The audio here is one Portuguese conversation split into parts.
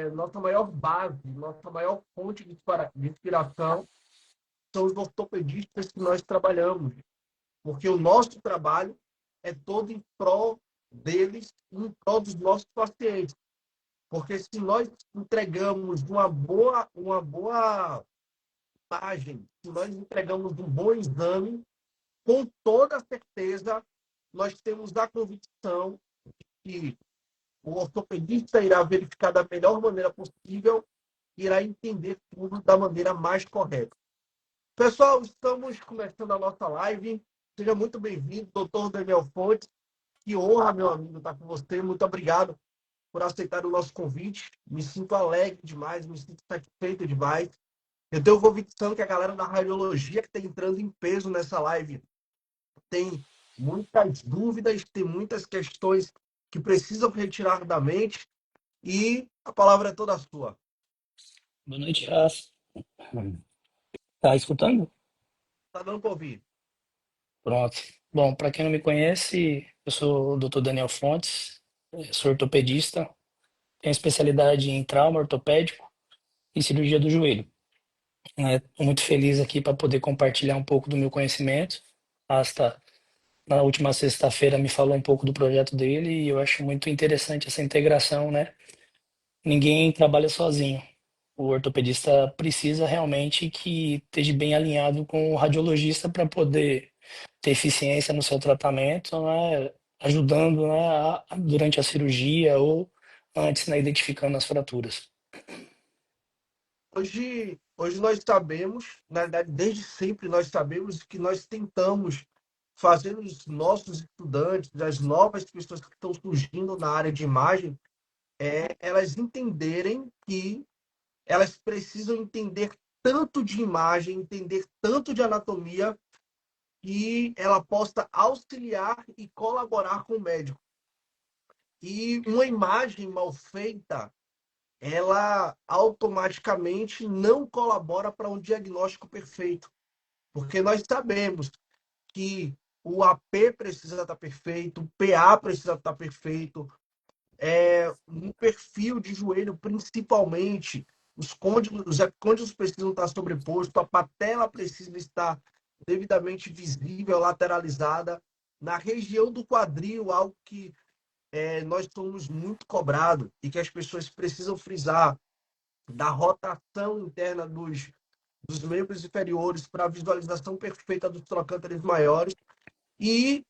nossa maior base, nossa maior fonte de inspiração são os ortopedistas que nós trabalhamos, porque o nosso trabalho é todo em prol deles, em prol dos nossos pacientes. Porque se nós entregamos uma boa imagem, se nós entregamos um bom exame, com toda certeza nós temos a convicção que o ortopedista irá verificar da melhor maneira possível, irá entender tudo da maneira mais correta. Pessoal, estamos começando a nossa live. Seja muito bem-vindo, doutor Daniel Fontes. Que honra, meu amigo, estar com você. Muito obrigado por aceitar o nosso convite. Me sinto alegre demais, me sinto satisfeito demais. Eu tenho convicção que a galera da radiologia que está entrando em peso nessa live tem muitas dúvidas, tem muitas questões que precisam retirar da mente e a palavra é toda sua. Boa noite, Raça. Tá escutando? Tá dando para ouvir? Pronto. Bom, para quem não me conhece, eu sou o Dr. Daniel Fontes, sou ortopedista, tenho especialidade em trauma ortopédico e cirurgia do joelho. Estou muito feliz aqui para poder compartilhar um pouco do meu conhecimento. Hasta na última sexta-feira me falou um pouco do projeto dele e eu acho muito interessante essa integração, né? Ninguém trabalha sozinho. O ortopedista precisa realmente que esteja bem alinhado com o radiologista para poder ter eficiência no seu tratamento, né? Ajudando, né, durante a cirurgia ou antes, né, identificando as fraturas. Hoje nós sabemos, na verdade, desde sempre nós sabemos que nós tentamos fazer os nossos estudantes, as novas pessoas que estão surgindo na área de imagem, elas entenderem que elas precisam entender tanto de imagem, entender tanto de anatomia, que ela possa auxiliar e colaborar com o médico. E uma imagem mal feita, ela automaticamente não colabora para um diagnóstico perfeito, porque nós sabemos que o AP precisa estar perfeito, o PA precisa estar perfeito, um perfil de joelho principalmente, os epicôndilos precisam estar sobrepostos, a patela precisa estar devidamente visível, lateralizada, na região do quadril, algo que nós somos muito cobrados e que as pessoas precisam frisar, da rotação interna dos membros inferiores para a visualização perfeita dos trocânteres maiores. E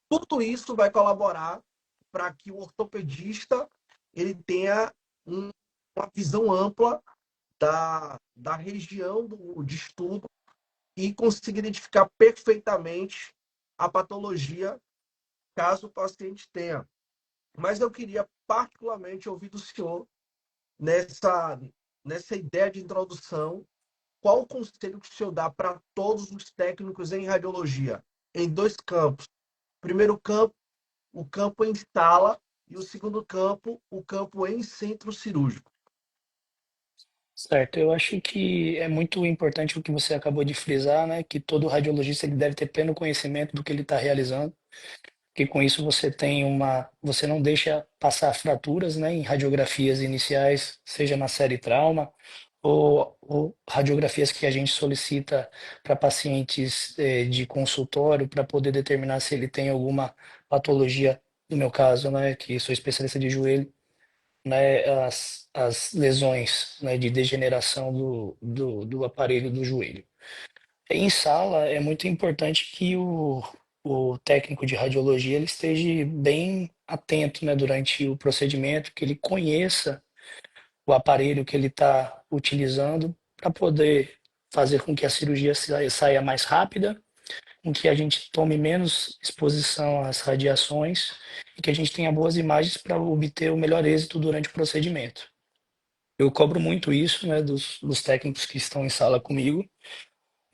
tudo isso vai colaborar para que o ortopedista ele tenha uma visão ampla da região de estudo e consiga identificar perfeitamente a patologia caso o paciente tenha. Mas eu queria particularmente ouvir do senhor nessa, nessa ideia de introdução, qual o conselho que o senhor dá para todos os técnicos em radiologia, em dois campos? Primeiro campo, o campo em sala, e o segundo campo, o campo em centro cirúrgico. Certo, eu acho que é muito importante o que você acabou de frisar, né? Que todo radiologista ele deve ter pleno conhecimento do que ele está realizando, que com isso você não deixa passar fraturas, né, em radiografias iniciais, seja na série trauma ou radiografias que a gente solicita para pacientes de consultório para poder determinar se ele tem alguma patologia, no meu caso, né, que sou especialista de joelho, né, as lesões, né, de degeneração do aparelho do joelho. Em sala, é muito importante que o técnico de radiologia ele esteja bem atento, né, durante o procedimento, que ele conheça o aparelho que ele está utilizando para poder fazer com que a cirurgia saia mais rápida, com que a gente tome menos exposição às radiações e que a gente tenha boas imagens para obter o melhor êxito durante o procedimento. Eu cobro muito isso, né, dos técnicos que estão em sala comigo,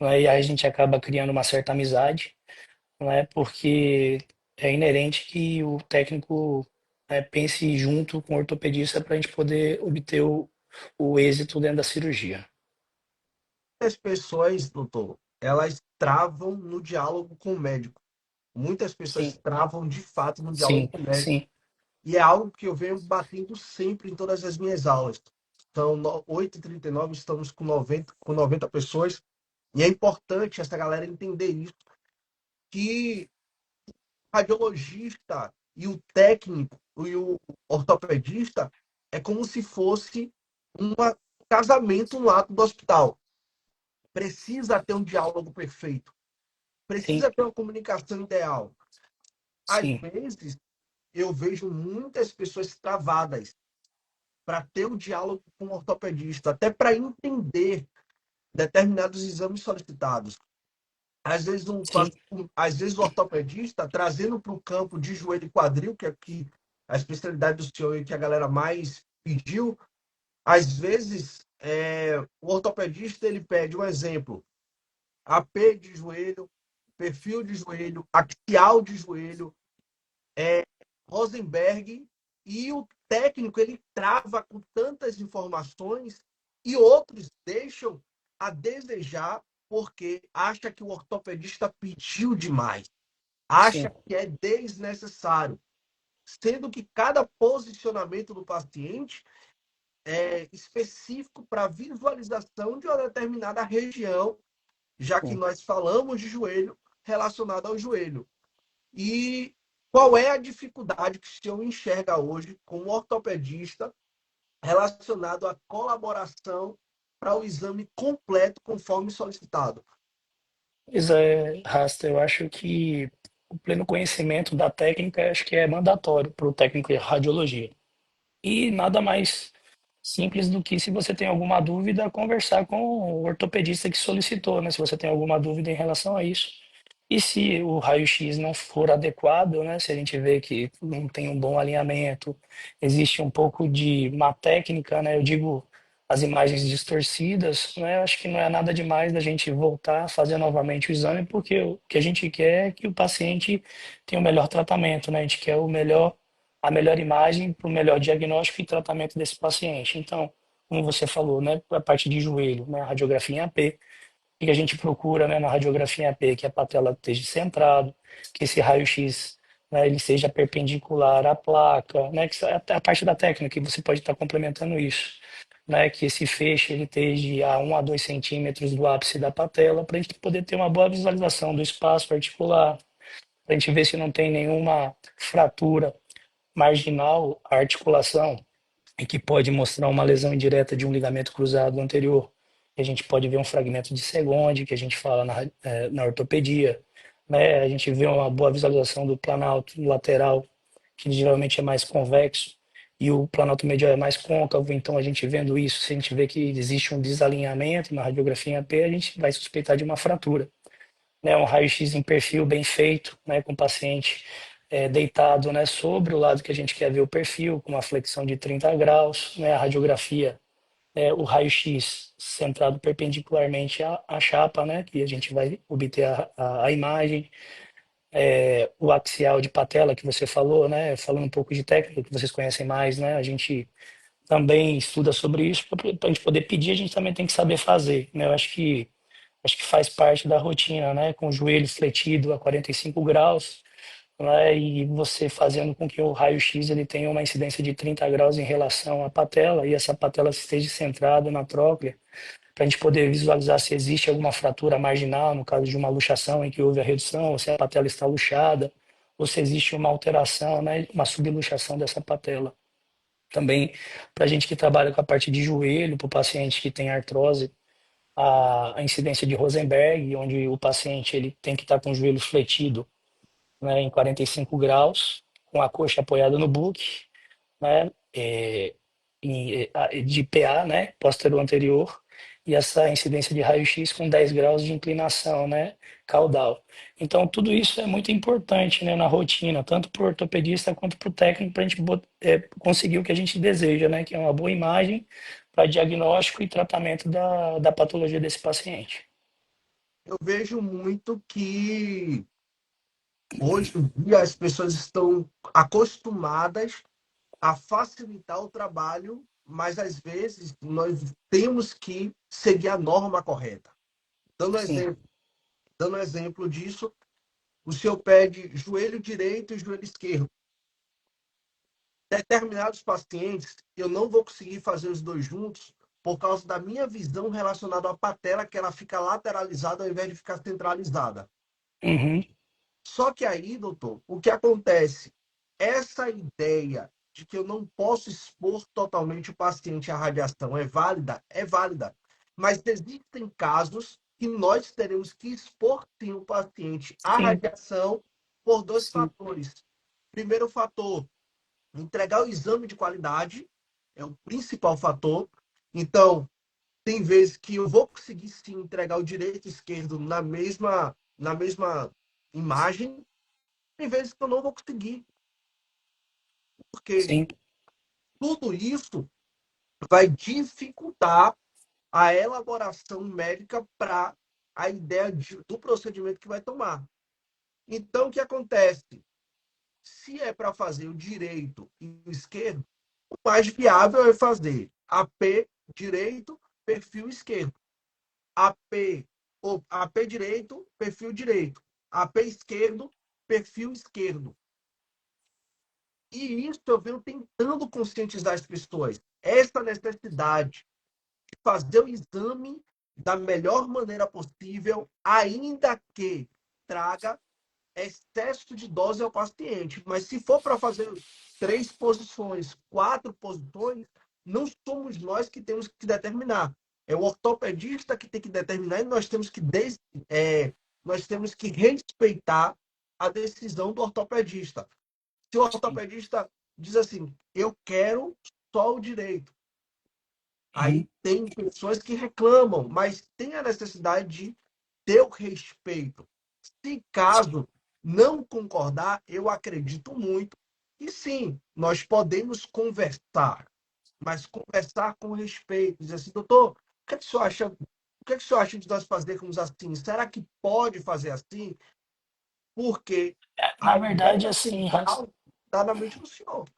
né, e aí a gente acaba criando uma certa amizade, né, porque é inerente que o técnico, né, pense junto com o ortopedista para a gente poder obter o êxito dentro da cirurgia. Muitas pessoas, doutor, elas travam no diálogo com o médico. Muitas pessoas Sim, travam de fato no diálogo sim, com o médico. sim. e é algo que eu venho batendo sempre em todas as minhas aulas. São 8h39, estamos com 90 pessoas, e é importante essa galera entender isso, que o radiologista e o técnico e o ortopedista é como se fosse um casamento no ato do hospital. Precisa ter um diálogo perfeito, Sim, precisa ter uma comunicação ideal. Às sim, vezes, eu vejo muitas pessoas travadas para ter um diálogo com o ortopedista, até para entender determinados exames solicitados. Às vezes, sim, às vezes o ortopedista trazendo para o campo de joelho e quadril, que é que a especialidade do senhor e que a galera mais pediu, às vezes o ortopedista ele pede um exemplo, AP de joelho, perfil de joelho, axial de joelho, Rosenberg, e o técnico ele trava com tantas informações e outros deixam a desejar porque acha que o ortopedista pediu demais, acha sim, que é desnecessário, sendo que cada posicionamento do paciente é específico para visualização de uma determinada região, já que sim. nós falamos de joelho relacionado ao joelho. E qual é a dificuldade que o senhor enxerga hoje como ortopedista relacionado à colaboração para o exame completo conforme solicitado? Pois é, Rasta, eu acho que o pleno conhecimento da técnica acho que é mandatório para o técnico de radiologia. E nada mais simples do que, se você tem alguma dúvida, conversar com o ortopedista que solicitou, né? Se você tem alguma dúvida em relação a isso. E se o raio-x não for adequado, né? Se a gente vê que não tem um bom alinhamento, existe um pouco de má técnica, né? Eu digo, as imagens distorcidas, né? Eu acho que não é nada demais da gente voltar a fazer novamente o exame, porque o que a gente quer é que o paciente tenha o melhor tratamento, né? A gente quer a melhor imagem para o melhor diagnóstico e tratamento desse paciente. Então, como você falou, né? A parte de joelho, né? A radiografia em AP, que a gente procura, né, na radiografia AP, que a patela esteja centrado, que esse raio-x, né, ele seja perpendicular à placa, né, que é a parte da técnica, que você pode estar complementando isso, né, que esse feixe ele esteja a 1 a 2 centímetros do ápice da patela, para a gente poder ter uma boa visualização do espaço articular, para a gente ver se não tem nenhuma fratura marginal à articulação, e que pode mostrar uma lesão indireta de um ligamento cruzado anterior. A gente pode ver um fragmento de Segonde, que a gente fala na ortopedia, né? A gente vê uma boa visualização do planalto lateral, que geralmente é mais convexo, e o planalto medial é mais côncavo. Então, a gente vendo isso, se a gente vê que existe um desalinhamento na radiografia em AP, a gente vai suspeitar de uma fratura, né, um raio-x em perfil bem feito, né, com o paciente deitado, né, sobre o lado que a gente quer ver o perfil, com uma flexão de 30 graus, né, a radiografia, o raio-x centrado perpendicularmente à chapa, né, que a gente vai obter a imagem, o axial de patela que você falou, né, falando um pouco de técnica que vocês conhecem mais, né, a gente também estuda sobre isso, para a gente poder pedir, a gente também tem que saber fazer, né, eu acho que faz parte da rotina, né? Com o joelho fletido a 45 graus, né? E você fazendo com que o raio-x ele tenha uma incidência de 30 graus em relação à patela, e essa patela esteja centrada na tróclea, para a gente poder visualizar se existe alguma fratura marginal, no caso de uma luxação em que houve a redução, ou se a patela está luxada, ou se existe uma alteração, né? Uma subluxação dessa patela. Também, para a gente que trabalha com a parte de joelho, para o paciente que tem artrose, a incidência de Rosenberg, onde o paciente ele tem que estar com o joelho fletido, né, em 45 graus, com a coxa apoiada no book, né, de PA, né, posterior anterior, e essa incidência de raio-x com 10 graus de inclinação, né, caudal. Então, tudo isso é muito importante, né, na rotina, tanto para o ortopedista quanto para o técnico, para a gente conseguir o que a gente deseja, né, que é uma boa imagem para diagnóstico e tratamento da patologia desse paciente. Eu vejo muito que hoje em dia as pessoas estão acostumadas a facilitar o trabalho, mas às vezes nós temos que seguir a norma correta. Dando Sim, exemplo, dando exemplo disso, o senhor pede joelho direito e joelho esquerdo. Determinados pacientes, eu não vou conseguir fazer os dois juntos por causa da minha visão relacionada à patela, que ela fica lateralizada ao invés de ficar centralizada. Uhum. Só que aí, doutor, o que acontece? Essa ideia de que eu não posso expor totalmente o paciente à radiação é válida? É válida. Mas existem casos que nós teremos que expor sim o paciente à Sim, radiação por dois sim, fatores. Primeiro fator, entregar o exame de qualidade, é o principal fator. Então, tem vezes que eu vou conseguir sim entregar o direito e esquerdo na mesma imagem, tem vezes que eu não vou conseguir, porque sim, tudo isso vai dificultar a elaboração médica para a ideia do procedimento que vai tomar. Então, o que acontece? Se é para fazer o direito e o esquerdo, o mais viável é fazer AP direito, perfil esquerdo. AP, ou AP direito, perfil direito. AP esquerdo, perfil esquerdo. E isso eu venho tentando conscientizar as pessoas. Essa necessidade de fazer o exame da melhor maneira possível, ainda que traga excesso de dose ao paciente. Mas se for para fazer 3 posições, 4 posições, não somos nós que temos que determinar. É o ortopedista que tem que determinar e nós temos que respeitar a decisão do ortopedista. Se o sim. ortopedista diz assim, eu quero só o direito, aí Uhum. tem pessoas que reclamam, mas tem a necessidade de ter o respeito. Se Sim. caso não concordar, eu acredito muito que sim, nós podemos conversar, mas conversar com respeito. Dizer assim, doutor, o que é que o senhor acha? O que é que o senhor acha de nós fazermos assim? Será que pode fazer assim? Porque Na a verdade, ideia assim, central está na mente do senhor.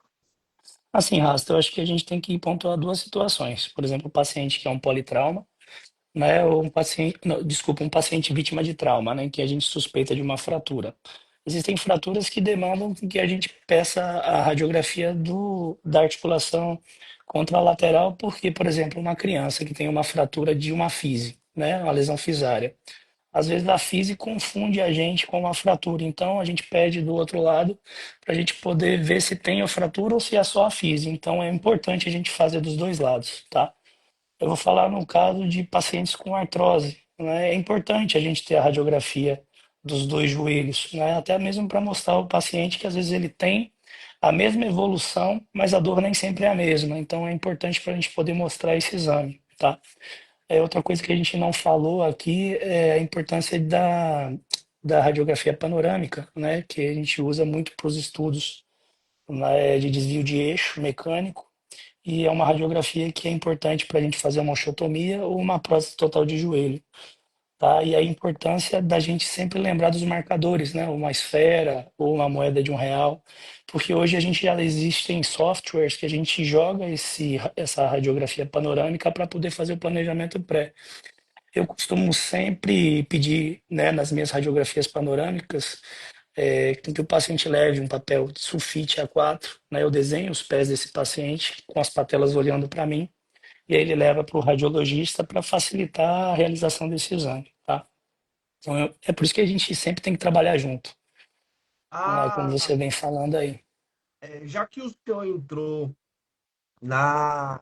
Rasta, eu acho que a gente tem que pontuar duas situações. Por exemplo, o paciente que é um politrauma, né, ou um paciente, não, desculpa, um paciente vítima de trauma, né, que a gente suspeita de uma fratura. Existem fraturas que demandam que a gente peça a radiografia da articulação contralateral, porque, por exemplo, uma criança que tem uma fratura de uma fise, né, uma lesão fisária. Às vezes a fise confunde a gente com uma fratura, então a gente pede do outro lado para a gente poder ver se tem a fratura ou se é só a fise. Então é importante a gente fazer dos dois lados, tá? Eu vou falar no caso de pacientes com artrose, né? É importante a gente ter a radiografia dos dois joelhos, né? Até mesmo para mostrar ao paciente que às vezes ele tem a mesma evolução, mas a dor nem sempre é a mesma. Então é importante para a gente poder mostrar esse exame, tá? Outra coisa que a gente não falou aqui é a importância da radiografia panorâmica, né? Que a gente usa muito para os estudos, né, de desvio de eixo mecânico, e é uma radiografia que é importante para a gente fazer uma osteotomia ou uma prótese total de joelho, tá? E a importância da gente sempre lembrar dos marcadores, né? Uma esfera ou uma moeda de R$ 1, porque hoje a gente já existem softwares que a gente joga essa radiografia panorâmica para poder fazer o planejamento pré. Eu costumo sempre pedir, né, nas minhas radiografias panorâmicas, que o paciente leve um papel de sulfite A4, né, eu desenho os pés desse paciente com as patelas olhando para mim, e aí ele leva para o radiologista para facilitar a realização desse exame, tá? Então, é por isso que a gente sempre tem que trabalhar junto, né, como Ah, você vem falando aí. já que o senhor entrou na,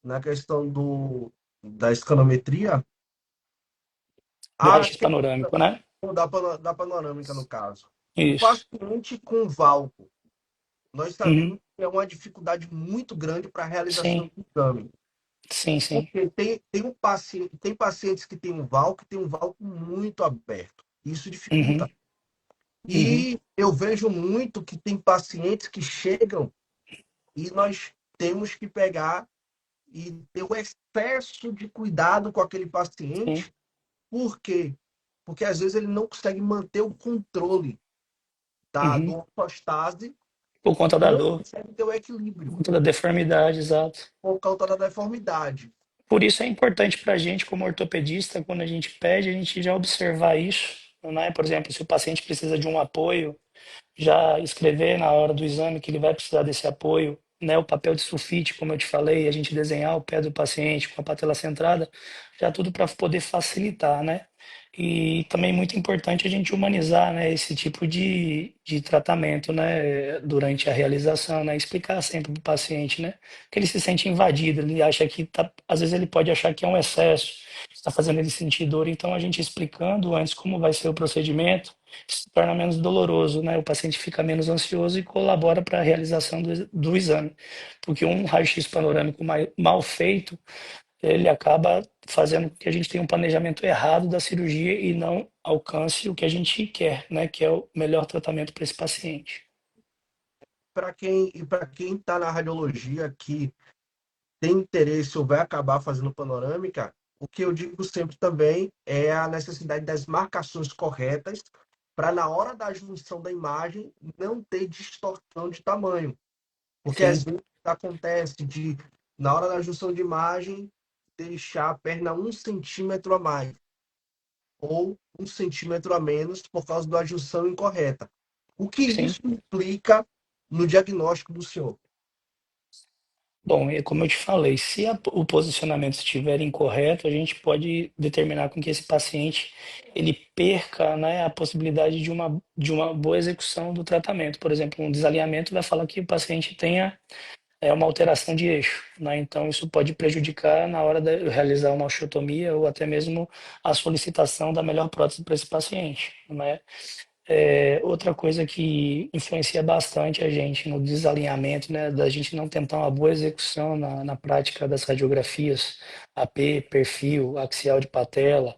na questão da escanometria, Do a raio-x questão panorâmico, né? da panorâmica, no caso. O Isso. paciente com válvula, nós Uhum. sabemos que é uma dificuldade muito grande para a realização Sim, do exame. sim, sim. Porque tem pacientes que têm um válvulo que tem um válvulo muito aberto. Isso Uhum. dificulta. Uhum. E eu vejo muito que tem pacientes que chegam e nós temos que pegar e ter o excesso de cuidado com aquele Sim. paciente. Por quê? Porque às vezes ele não consegue manter o controle do Uhum. ortostase Por conta e da não dor, consegue ter o por equilíbrio conta da deformidade, exato. por causa da deformidade. Por isso é importante para a gente, como ortopedista, quando a gente pede, a gente já observar isso, né? Por exemplo, se o paciente precisa de um apoio, já escrever na hora do exame que ele vai precisar desse apoio, né? O papel de sulfite, como eu te falei, a gente desenhar o pé do paciente com a patela centrada, já tudo para poder facilitar, né? E também muito importante a gente humanizar, né, esse tipo de tratamento, né, durante a realização, né, explicar sempre para o paciente, né, que ele se sente invadido, ele acha que tá, às vezes ele pode achar que é um excesso, está fazendo ele sentir dor, então a gente explicando antes como vai ser o procedimento, se torna menos doloroso, né, o paciente fica menos ansioso e colabora para a realização do exame, porque um raio-x panorâmico mal feito ele acaba fazendo com que a gente tenha um planejamento errado da cirurgia e não alcance o que a gente quer, né, que é o melhor tratamento para esse paciente. Para quem está na radiologia que tem interesse ou vai acabar fazendo panorâmica, o que eu digo sempre também é a necessidade das marcações corretas para na hora da junção da imagem não ter distorção de tamanho. Porque às Sim, vezes acontece de, na hora da junção de imagem, deixar a perna 1 centímetro a mais ou 1 centímetro a menos por causa da junção incorreta. O que sim. isso implica no diagnóstico do senhor? Bom, e como eu te falei, se o posicionamento estiver incorreto, a gente pode determinar com que esse paciente ele perca, né, a possibilidade de uma boa execução do tratamento. Por exemplo, um desalinhamento vai falar que o paciente tenha uma alteração de eixo, né? Então isso pode prejudicar na hora de realizar uma osteotomia ou até mesmo a solicitação da melhor prótese para esse paciente, né? Outra coisa que influencia bastante a gente no desalinhamento, né, da gente não tentar uma boa execução na prática das radiografias AP, perfil, axial de patela,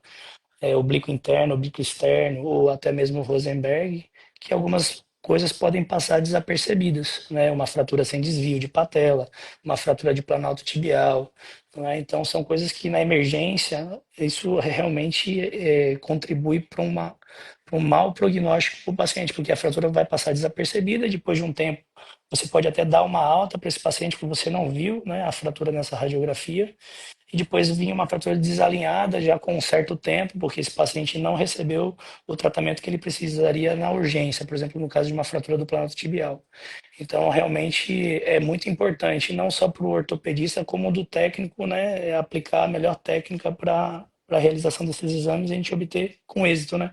oblíquo interno, oblíquo externo, ou até mesmo Rosenberg, que algumas coisas podem passar desapercebidas, né? Uma fratura sem desvio de patela, uma fratura de planalto tibial, né? Então são coisas que na emergência isso realmente contribui para um mau prognóstico para o paciente, porque a fratura vai passar desapercebida, depois de um tempo você pode até dar uma alta para esse paciente que você não viu, né, a fratura nessa radiografia, e depois vinha uma fratura desalinhada já com um certo tempo, porque esse paciente não recebeu o tratamento que ele precisaria na urgência, por exemplo, no caso de uma fratura do planato tibial. Então, realmente é muito importante, não só para o ortopedista, como do técnico, né, aplicar a melhor técnica para a realização desses exames e a gente obter com êxito, né?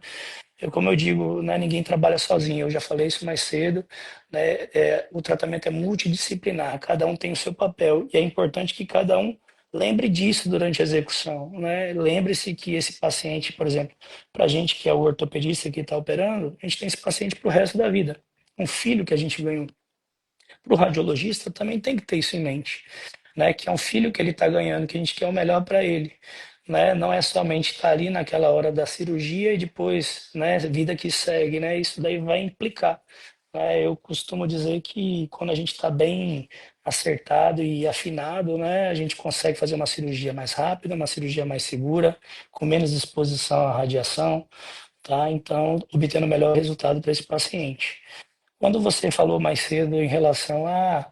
Como eu digo, né, ninguém trabalha sozinho, eu já falei isso mais cedo, né, o tratamento é multidisciplinar, cada um tem o seu papel, e é importante que cada um lembre disso durante a execução, né? Lembre-se que esse paciente, por exemplo, para a gente que é o ortopedista que está operando, a gente tem esse paciente para o resto da vida, um filho que a gente ganhou. Para o radiologista também tem que ter isso em mente, né? Que é um filho que ele está ganhando, que a gente quer o melhor para ele, né? Não é somente estar ali naquela hora da cirurgia e depois, né? Vida que segue, né? Isso daí vai implicar. Né? Eu costumo dizer que quando a gente está bem acertado e afinado, né? A gente consegue fazer uma cirurgia mais rápida, uma cirurgia mais segura, com menos exposição à radiação, tá? Então, obtendo o melhor resultado para esse paciente. Quando você falou mais cedo em relação a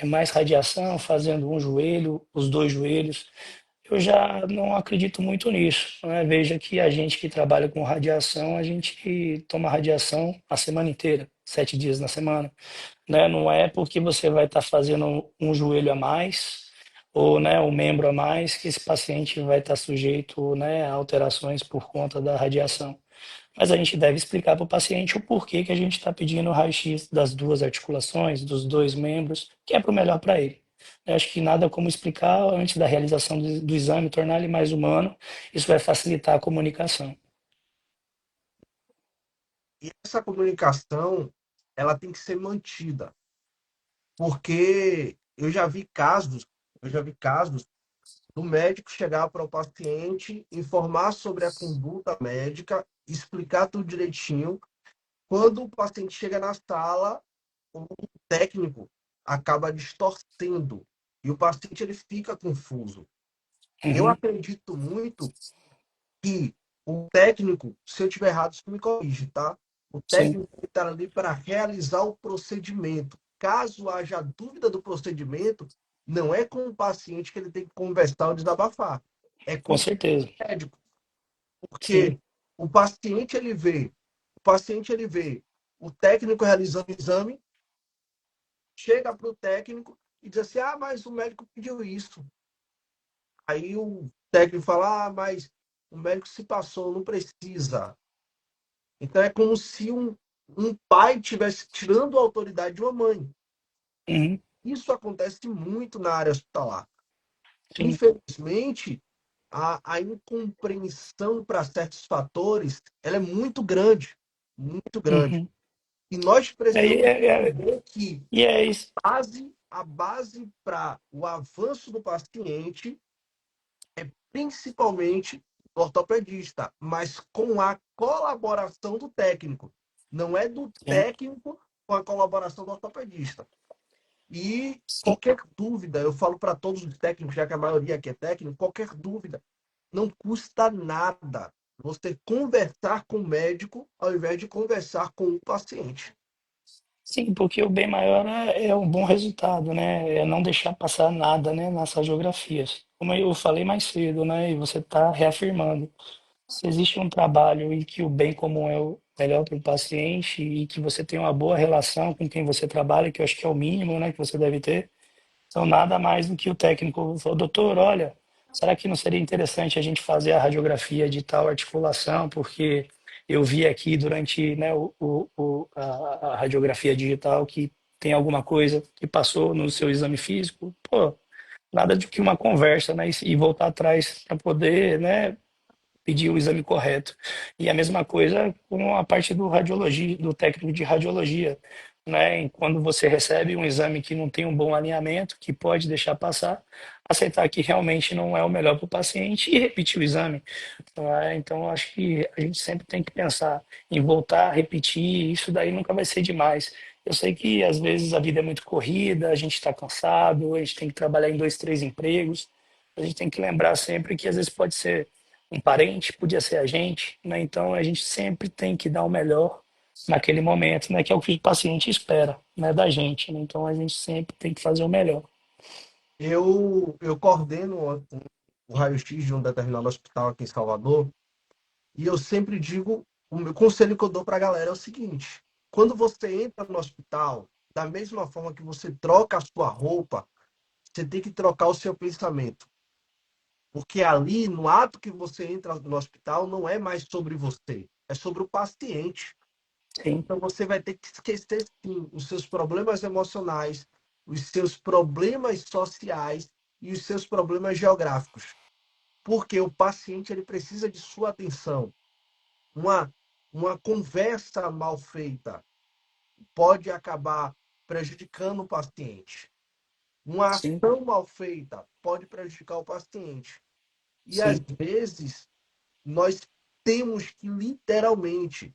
mais radiação, fazendo um joelho, os dois joelhos, eu já não acredito muito nisso, né? Veja que a gente que trabalha com radiação, a gente toma radiação a semana inteira, 7 dias na semana, né? Não é porque você vai estar fazendo um joelho a mais ou, né, um membro a mais que esse paciente vai estar sujeito, né, a alterações por conta da radiação. Mas a gente deve explicar para o paciente o porquê que a gente está pedindo o raio-x das duas articulações, dos dois membros, que é para o melhor para ele. Eu acho que nada como explicar antes da realização do exame, tornar ele mais humano, isso vai facilitar a comunicação. E essa comunicação, ela tem que ser mantida, porque eu já vi casos do médico chegar para o paciente, informar sobre a conduta médica, explicar tudo direitinho. Quando o paciente chega na sala, o técnico acaba distorcendo e o paciente ele fica confuso. Eu Uhum, acredito muito que o técnico, se eu estiver errado, você me corrige, tá? O sim, técnico está ali para realizar o procedimento. Caso haja dúvida do procedimento, não é com o paciente que ele tem que conversar ou desabafar. É com com o certeza. médico, Sim, porque o paciente ele vê o técnico realizando o exame, chega para o técnico e diz assim: ah, mas o médico pediu isso. Aí o técnico fala: ah, mas o médico se passou, não precisa. Então é como se um pai estivesse tirando a autoridade de uma mãe. uhum, Isso acontece muito na área hospitalar. sim, Infelizmente, a incompreensão para certos fatores ela é muito grande, muito grande. uhum. E nós É, precisamos é, é, entender que e é isso. a base para o avanço do paciente é principalmente do ortopedista, mas com a colaboração do técnico. Não é do Sim, técnico com a colaboração do ortopedista. E sim. qualquer dúvida, eu falo para todos os técnicos, já que a maioria aqui é técnico, qualquer dúvida, não custa nada você conversar com o médico ao invés de conversar com o paciente. Sim, porque o bem maior é um bom resultado, né? É não deixar passar nada, né, nas radiografias. Como eu falei mais cedo, né, e você está reafirmando, se existe um trabalho e que o bem comum é o melhor para o paciente e que você tem uma boa relação com quem você trabalha, que eu acho que é o mínimo, né, que você deve ter, então, nada mais do que o técnico falou: doutor, olha, será que não seria interessante a gente fazer a radiografia de tal articulação? Porque eu vi aqui durante, né, a radiografia digital que tem alguma coisa que passou no seu exame físico. Pô, nada de que uma conversa, né, e voltar atrás para poder, né, pedir o exame correto. E a mesma coisa com a parte do radiologia, do técnico de radiologia, né? Quando você recebe um exame que não tem um bom alinhamento, que pode deixar passar, aceitar que realmente não é o melhor para o paciente e repetir o exame. Então, acho que a gente sempre tem que pensar em voltar a repetir, e isso daí nunca vai ser demais. Eu sei que às vezes a vida é muito corrida, a gente está cansado, a gente tem que trabalhar em dois, três empregos. A gente tem que lembrar sempre que às vezes pode ser um parente, podia ser a gente, né? Então a gente sempre tem que dar o melhor naquele momento, né? Que é o que o paciente espera, né? Da gente, né? Então a gente sempre tem que fazer o melhor. Eu coordeno o raio-x de um determinado hospital aqui em Salvador e eu sempre digo, o meu conselho que eu dou para a galera é o seguinte: quando você entra no hospital, da mesma forma que você troca a sua roupa, você tem que trocar o seu pensamento. Porque ali, no ato que você entra no hospital, não é mais sobre você, é sobre o paciente. Sim, Então você vai ter que esquecer, sim, os seus problemas emocionais, os seus problemas sociais e os seus problemas geográficos. Porque o paciente ele precisa de sua atenção. Uma, uma conversa mal feita pode acabar prejudicando o paciente. Uma sim, ação mal feita pode prejudicar o paciente. E às sim, vezes nós temos que literalmente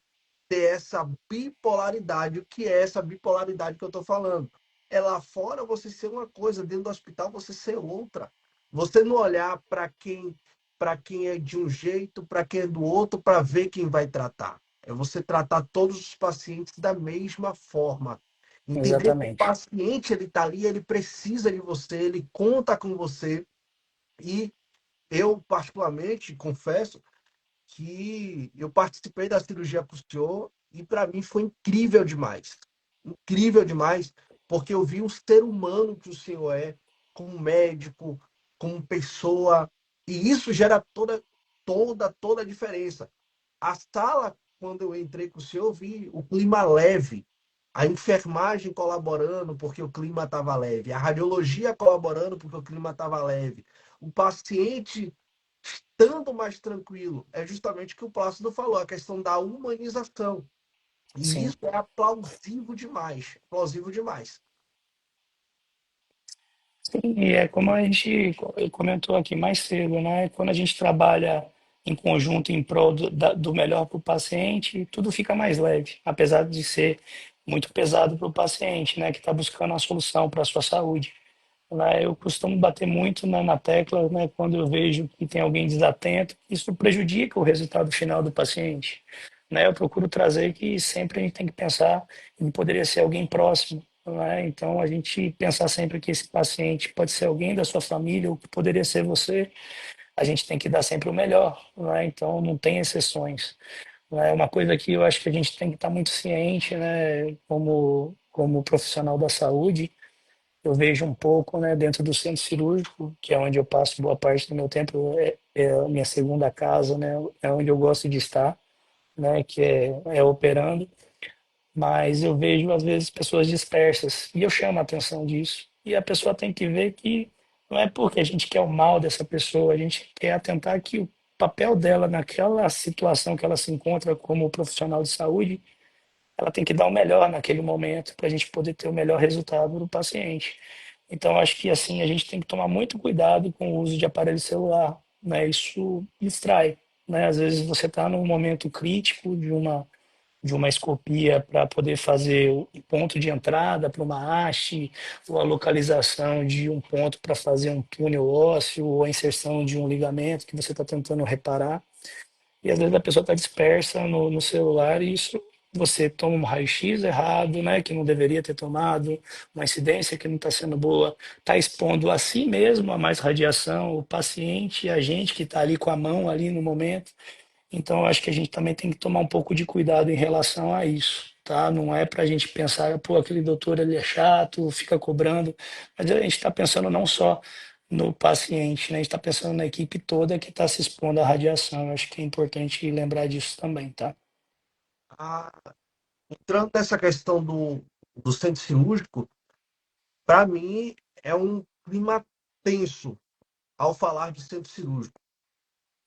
ter essa bipolaridade. O que é essa bipolaridade que eu estou falando? É lá fora você ser uma coisa, dentro do hospital você ser outra. Você não olhar para quem é de um jeito, para quem é do outro, para ver quem vai tratar. É você tratar todos os pacientes da mesma forma. Entender que o exatamente. paciente ele está ali, ele precisa de você, ele conta com você. E eu, particularmente, confesso que eu participei da cirurgia com o senhor e para mim foi incrível demais. Incrível demais, porque eu vi o ser humano que o senhor é, como médico, como pessoa, e isso gera toda a diferença. A sala, quando eu entrei com o senhor, eu vi o clima leve, a enfermagem colaborando porque o clima estava leve, a radiologia colaborando porque o clima estava leve, o paciente estando mais tranquilo. É justamente o que o Plácido falou, a questão da humanização. E Sim. isso é aplausível demais. Aplausível demais. Sim, e é como a gente comentou aqui mais cedo, né? Quando a gente trabalha em conjunto em prol do melhor para o paciente, tudo fica mais leve, apesar de ser muito pesado para o paciente, né? Que está buscando a solução para a sua saúde. Né? Eu costumo bater muito na tecla, né? Quando eu vejo que tem alguém desatento, isso prejudica o resultado final do paciente. Né? Eu procuro trazer que sempre a gente tem que pensar em poderia ser alguém próximo, né? Então, a gente pensar sempre que esse paciente pode ser alguém da sua família ou que poderia ser você, a gente tem que dar sempre o melhor, né? Então, não tem exceções. É uma coisa que eu acho que a gente tem que estar muito ciente, né, como profissional da saúde. Eu vejo um pouco, né, dentro do centro cirúrgico, que é onde eu passo boa parte do meu tempo, é a minha segunda casa, né, é onde eu gosto de estar, né, que é operando, mas eu vejo às vezes pessoas dispersas e eu chamo a atenção disso. E a pessoa tem que ver que não é porque a gente quer o mal dessa pessoa, a gente quer atentar que o papel dela naquela situação que ela se encontra como profissional de saúde, ela tem que dar o melhor naquele momento para a gente poder ter o melhor resultado do paciente. Então, acho que assim a gente tem que tomar muito cuidado com o uso de aparelho celular, né? Isso distrai, né? Às vezes você está num momento crítico de uma escopia para poder fazer o ponto de entrada para uma haste, ou a localização de um ponto para fazer um túnel ósseo, ou a inserção de um ligamento que você está tentando reparar. E às vezes a pessoa está dispersa no celular e isso você toma um raio-x errado, né, que não deveria ter tomado, uma incidência que não está sendo boa, está expondo a si mesmo a mais radiação, o paciente, a gente que está ali com a mão ali no momento. Então, eu acho que a gente também tem que tomar um pouco de cuidado em relação a isso, tá? Não é para a gente pensar, pô, aquele doutor ele é chato, fica cobrando, mas a gente está pensando não só no paciente, né? A gente está pensando na equipe toda que está se expondo à radiação. Eu acho que é importante lembrar disso também, tá? Ah, entrando nessa questão do centro cirúrgico, para mim é um clima tenso ao falar de centro cirúrgico.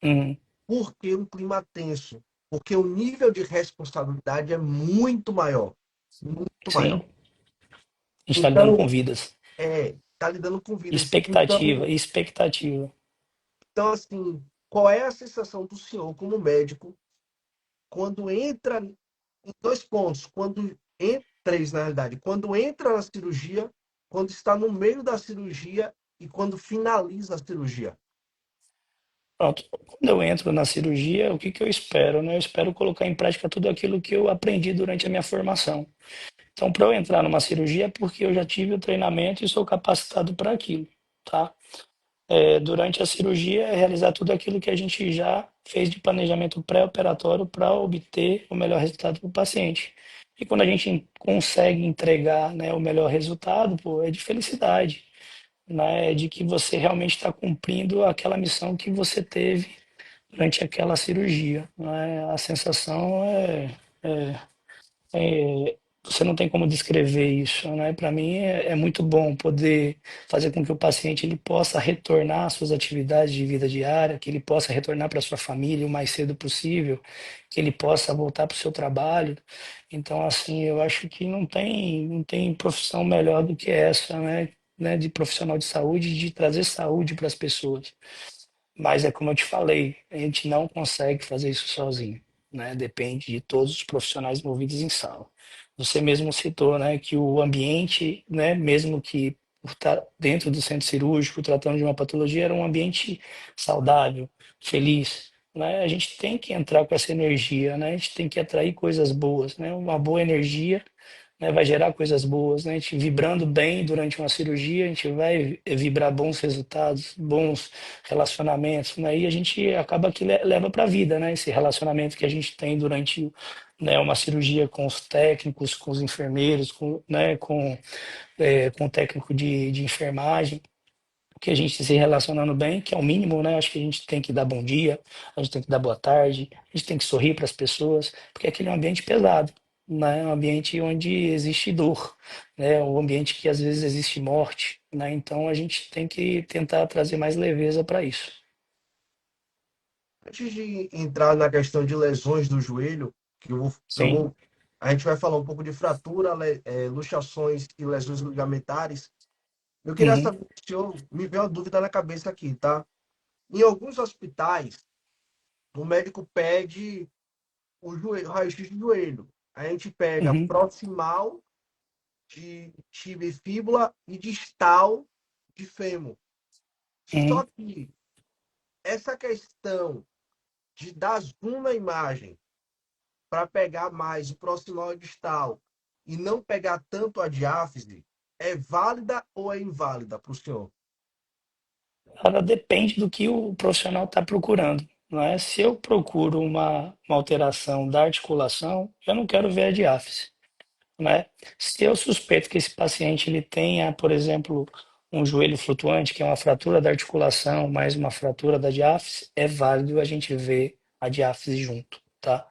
Uhum. Por que um clima tenso? Porque o nível de responsabilidade é muito maior. Muito Sim, maior. a gente está lidando com Então, vidas. tá lidando com vidas. Expectativa, expectativa. Então, assim, qual é a sensação do senhor como médico quando entra em dois pontos, três na realidade, quando entra na cirurgia, quando está no meio da cirurgia e quando finaliza a cirurgia? Pronto. Quando eu entro na cirurgia, o que que eu espero, né? Eu espero colocar em prática tudo aquilo que eu aprendi durante a minha formação. Então, para eu entrar numa cirurgia é porque eu já tive o treinamento e sou capacitado para aquilo, tá? Durante a cirurgia, é realizar tudo aquilo que a gente já fez de planejamento pré-operatório para obter o melhor resultado para o paciente. E quando a gente consegue entregar, né, o melhor resultado, pô, é de felicidade, né? É de que você realmente está cumprindo aquela missão que você teve durante aquela cirurgia, né? A sensação você não tem como descrever isso, né? Para mim é muito bom poder fazer com que o paciente ele possa retornar às suas atividades de vida diária, que ele possa retornar para sua família o mais cedo possível, que ele possa voltar para o seu trabalho. Então, assim, eu acho que não tem profissão melhor do que essa, né? De profissional de saúde, de trazer saúde para as pessoas. Mas é como eu te falei, a gente não consegue fazer isso sozinho, né? Depende de todos os profissionais envolvidos em sala. Você mesmo citou, né, que o ambiente, né, mesmo que por estar dentro do centro cirúrgico, tratando de uma patologia, era um ambiente saudável, feliz, né? A gente tem que entrar com essa energia, né? A gente tem que atrair coisas boas, né? Uma boa energia, né, vai gerar coisas boas, né? A gente vibrando bem durante uma cirurgia, a gente vai vibrar bons resultados, bons relacionamentos, né? E a gente acaba que leva para a vida, né? Esse relacionamento que a gente tem durante, né, uma cirurgia com os técnicos, com os enfermeiros, com o técnico de enfermagem, que a gente se relacionando bem, que é o mínimo, né? Acho que a gente tem que dar bom dia, a gente tem que dar boa tarde, a gente tem que sorrir para as pessoas, porque aquele é um ambiente pesado, né? É um ambiente onde existe dor, né? É um ambiente que às vezes existe morte, né? Então a gente tem que tentar trazer mais leveza para isso. Antes de entrar na questão de lesões do joelho, Sim. a gente vai falar um pouco de fratura, luxações e lesões ligamentares. Eu queria Uhum, saber se o senhor me veio uma dúvida na cabeça aqui, tá? Em alguns hospitais, o médico pede o raio-x do joelho. A gente pega uhum, proximal de tibia e fíbula e distal de fêmur. Só uhum. que essa questão de dar zoom na imagem para pegar mais o proximal e distal e não pegar tanto a diáfise, é válida ou é inválida para o senhor? Ela depende do que o profissional está procurando. não é? Se eu procuro uma alteração da articulação, eu não quero ver a diáfise, né? Se eu suspeito que esse paciente ele tenha, por exemplo, um joelho flutuante, que é uma fratura da articulação mais uma fratura da diáfise, é válido a gente ver a diáfise junto, tá?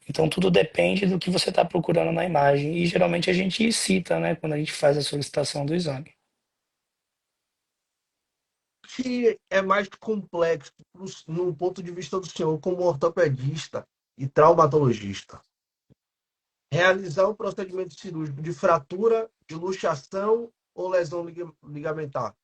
Então tudo depende do que você está procurando na imagem e geralmente a gente cita, né, quando a gente faz a solicitação do exame. Que é mais complexo no ponto de vista do senhor como ortopedista e traumatologista. Realizar um procedimento cirúrgico de fratura, de luxação ou lesão ligamentar.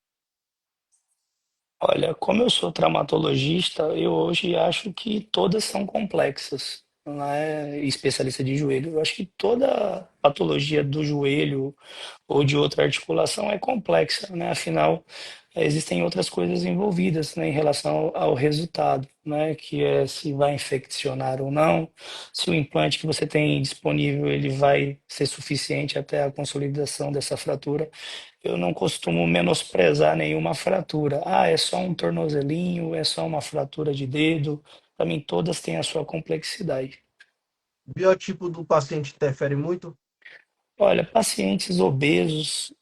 Olha, como eu sou traumatologista, eu hoje acho que todas são complexas. Não é especialista de joelho. Eu acho que toda patologia do joelho ou de outra articulação é complexa, né? Afinal, existem outras coisas envolvidas, né, em relação ao resultado, né, que é se vai infeccionar ou não, se o implante que você tem disponível ele vai ser suficiente até a consolidação dessa fratura. Eu não costumo menosprezar nenhuma fratura. Ah, é só um tornozelinho, é só uma fratura de dedo. Para mim, todas têm a sua complexidade. Biotipo do paciente interfere muito. Olha, pacientes obesos,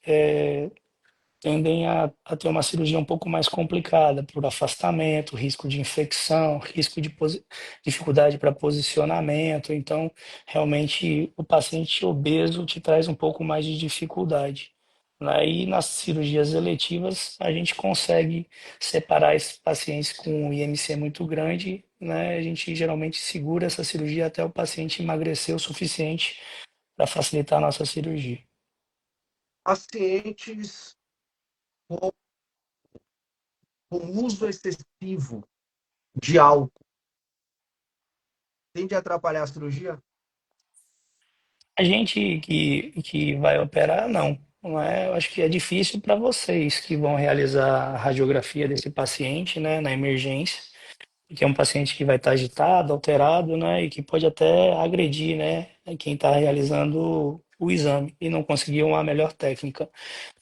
tendem a ter uma cirurgia um pouco mais complicada por afastamento, risco de infecção, risco de dificuldade para posicionamento. Então, realmente, o paciente obeso te traz um pouco mais de dificuldade. Aí, nas cirurgias eletivas, a gente consegue separar esses pacientes com um IMC muito grande, né? A gente geralmente segura essa cirurgia até o paciente emagrecer o suficiente para facilitar a nossa cirurgia. Pacientes com, uso excessivo de álcool tende a atrapalhar a cirurgia? A gente que vai operar, não. Não é? Eu acho que é difícil para vocês que vão realizar a radiografia desse paciente, né, na emergência, porque é um paciente que vai estar agitado, alterado, né, e que pode até agredir, né, quem está realizando o exame e não conseguir uma melhor técnica.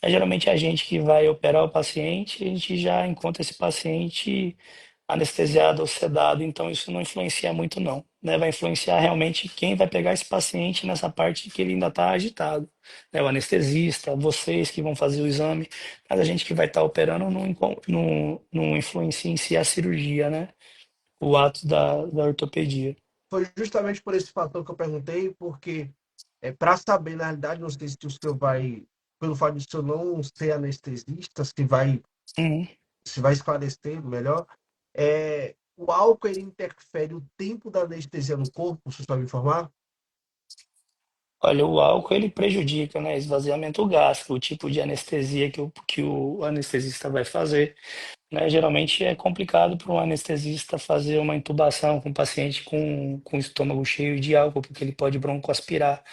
É geralmente a gente que vai operar o paciente, a gente já encontra esse paciente anestesiado ou sedado, então isso não influencia muito não, né? Vai influenciar realmente quem vai pegar esse paciente nessa parte que ele ainda está agitado, né? O anestesista, vocês que vão fazer o exame, mas a gente que vai estar operando não influencia em si a cirurgia, né? O ato da ortopedia. Foi justamente por esse fator que eu perguntei, porque para saber, na realidade, não sei se o senhor vai, pelo fato de o senhor não ser anestesista, Uhum. se vai esclarecer melhor, o álcool ele interfere o tempo da anestesia no corpo, se sabe informar? Olha, o álcool ele prejudica, né? Esvaziamento gástrico, o tipo de anestesia que o anestesista vai fazer, né? Geralmente é complicado para um anestesista fazer uma intubação com um paciente com o estômago cheio de álcool, porque ele pode broncoaspirar.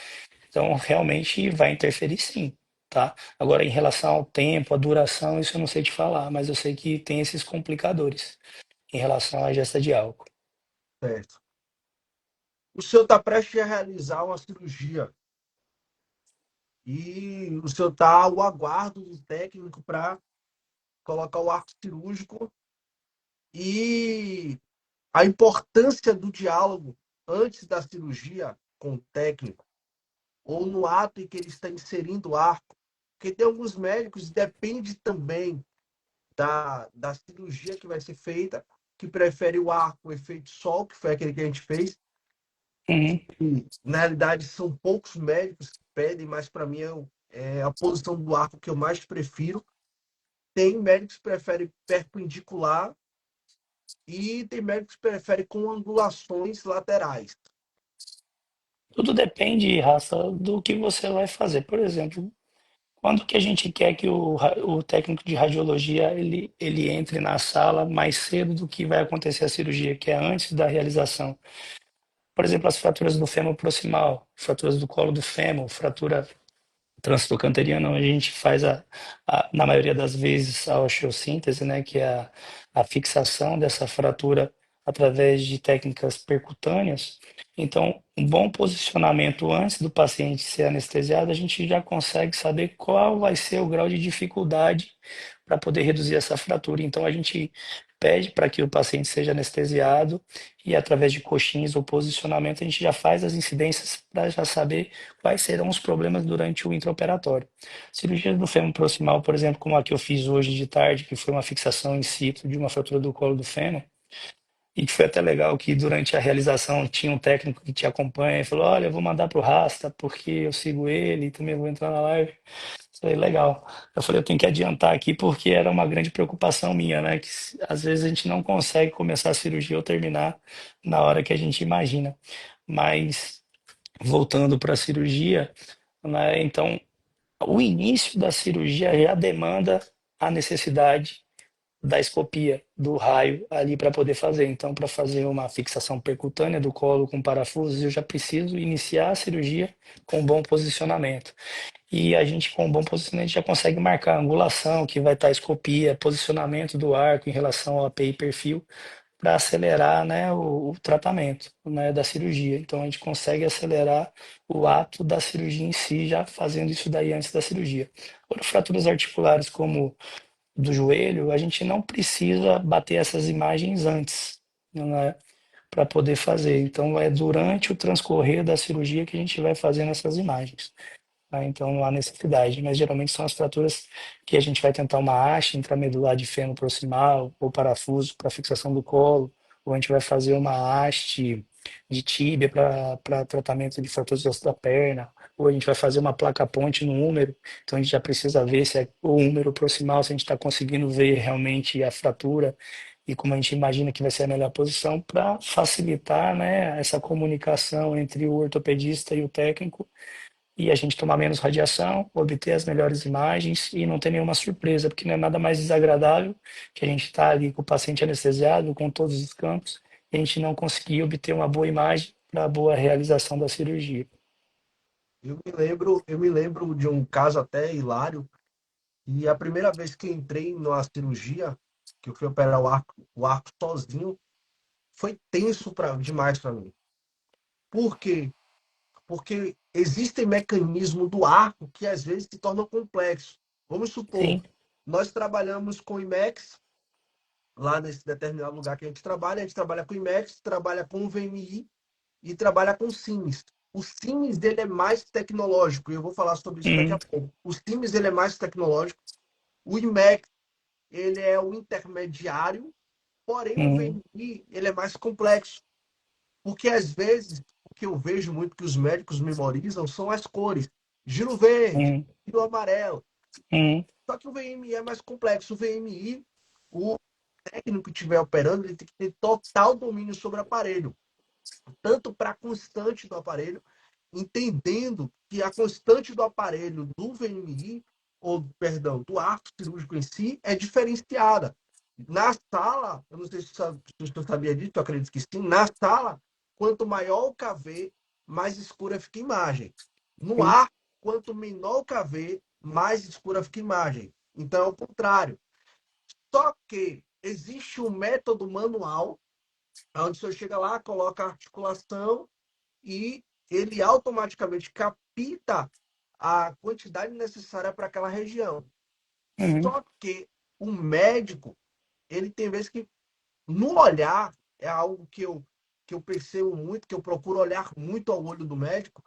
Então, realmente vai interferir sim, tá? Agora, em relação ao tempo, a duração, isso eu não sei te falar, mas eu sei que tem esses complicadores em relação à ingesta de álcool. Certo. O senhor está prestes a realizar uma cirurgia e o senhor está ao aguardo do técnico para colocar o arco cirúrgico e a importância do diálogo antes da cirurgia com o técnico ou no ato em que ele está inserindo o arco, porque tem alguns médicos, depende também da cirurgia que vai ser feita, que prefere o arco, o efeito sol, que foi aquele que a gente fez. Uhum. E, na realidade, são poucos médicos que pedem, mas para mim é a posição do arco que eu mais prefiro. Tem médicos que preferem perpendicular e tem médicos que preferem com angulações laterais. Tudo depende, raça, do que você vai fazer. Por exemplo, quando que a gente quer que o técnico de radiologia ele entre na sala mais cedo do que vai acontecer a cirurgia, que é antes da realização? Por exemplo, as fraturas do fêmur proximal, fraturas do colo do fêmur, fratura transtocanteriana, onde a gente faz na maioria das vezes a osteossíntese, né, que é a fixação dessa fratura através de técnicas percutâneas. Então, um bom posicionamento antes do paciente ser anestesiado, a gente já consegue saber qual vai ser o grau de dificuldade para poder reduzir essa fratura. Então a gente pede para que o paciente seja anestesiado e através de coxins ou posicionamento a gente já faz as incidências para já saber quais serão os problemas durante o intraoperatório. Cirurgia do fêmur proximal, por exemplo, como a que eu fiz hoje de tarde, que foi uma fixação in situ de uma fratura do colo do fêmur, e que foi até legal que durante a realização tinha um técnico que te acompanha e falou, olha, eu vou mandar pro Rasta porque eu sigo ele e também vou entrar na live. Eu falei, legal. Eu falei, eu tenho que adiantar aqui porque era uma grande preocupação minha, né? Que às vezes a gente não consegue começar a cirurgia ou terminar na hora que a gente imagina. Mas voltando para a cirurgia, né? Então, o início da cirurgia já demanda a necessidade da escopia, do raio ali para poder fazer. Então, para fazer uma fixação percutânea do colo com parafusos, eu já preciso iniciar a cirurgia com um bom posicionamento. E a gente, com um bom posicionamento, já consegue marcar a angulação, que vai estar a escopia, posicionamento do arco em relação ao API perfil, para acelerar, né, o tratamento, né, da cirurgia. Então, a gente consegue acelerar o ato da cirurgia em si, já fazendo isso daí antes da cirurgia. Agora, fraturas articulares como do joelho, a gente não precisa bater essas imagens antes, né, para poder fazer. Então, é durante o transcorrer da cirurgia que a gente vai fazendo essas imagens. Tá? Então, não há necessidade, mas geralmente são as fraturas que a gente vai tentar uma haste intramedular de fêmur proximal ou parafuso para fixação do colo, ou a gente vai fazer uma haste de tíbia para tratamento de fraturas de osso da perna, ou a gente vai fazer uma placa-ponte no húmero, então a gente já precisa ver se é o húmero proximal, se a gente está conseguindo ver realmente a fratura e como a gente imagina que vai ser a melhor posição para facilitar, né, essa comunicação entre o ortopedista e o técnico e a gente tomar menos radiação, obter as melhores imagens e não ter nenhuma surpresa, porque não é nada mais desagradável que a gente estar ali com o paciente anestesiado, com todos os campos, e a gente não conseguir obter uma boa imagem para a boa realização da cirurgia. Eu me lembro de um caso até hilário, e a primeira vez que entrei numa cirurgia, que eu fui operar o arco sozinho, foi tenso demais para mim. Por quê? Porque existem mecanismos do arco que às vezes se tornam complexos. Vamos supor, Sim, nós trabalhamos com IMEX, lá nesse determinado lugar que a gente trabalha com IMEX, trabalha com VMI e trabalha com SIMS. O SIMS dele é mais tecnológico, e eu vou falar sobre isso daqui a hum, pouco. O SIMS ele é mais tecnológico, o IMEX ele é o intermediário, porém o hum, VMI ele é mais complexo. Porque às vezes o que eu vejo muito que os médicos memorizam são as cores. Giro verde, hum, giro amarelo. hum, Só que o VMI é mais complexo. O VMI, o técnico que estiver operando, ele tem que ter total domínio sobre o aparelho. Tanto para a constante do aparelho, entendendo que a constante do aparelho do VMI, ou perdão, do arco cirúrgico em si, é diferenciada. Na sala, eu não sei se você sabia disso, eu acredito que sim, na sala, quanto maior o KV, mais escura fica a imagem. No sim, ar, quanto menor o KV, mais escura fica a imagem. Então é o contrário. Só que existe um método manual, onde você chega lá, coloca a articulação e ele automaticamente capta a quantidade necessária para aquela região. hum, Só que o médico, ele tem vezes que no olhar, é algo que eu percebo muito, que eu procuro olhar muito ao olho do médico,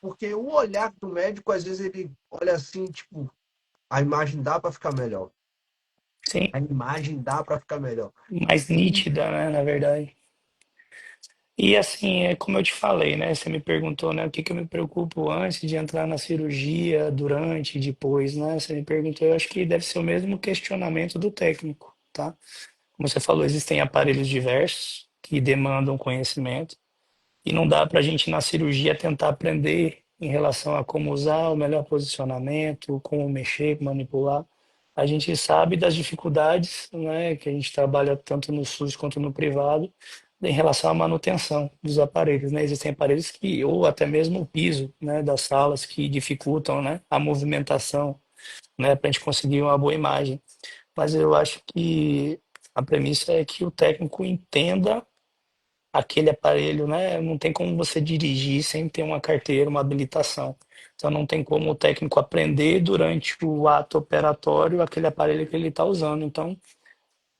porque o olhar do médico, às vezes, ele olha assim, tipo, a imagem dá para ficar melhor. sim, A imagem dá para ficar melhor. mais nítida, né, na verdade. E assim, é como eu te falei, né? Você me perguntou, né, o que que eu me preocupo antes de entrar na cirurgia, durante, depois, né? Você me perguntou, eu acho que deve ser o mesmo questionamento do técnico, tá? Como você falou, existem aparelhos diversos que demandam conhecimento e não dá para a gente na cirurgia tentar aprender em relação a como usar o melhor posicionamento, como mexer, manipular. A gente sabe das dificuldades, né, que a gente trabalha tanto no SUS quanto no privado, em relação à manutenção dos aparelhos, né? Existem aparelhos que, ou até mesmo o piso, né, das salas que dificultam, né, a movimentação, né, para a gente conseguir uma boa imagem. Mas eu acho que a premissa é que o técnico entenda aquele aparelho, né? Não tem como você dirigir sem ter uma carteira, uma habilitação. Então não tem como o técnico aprender durante o ato operatório aquele aparelho que ele está usando. Então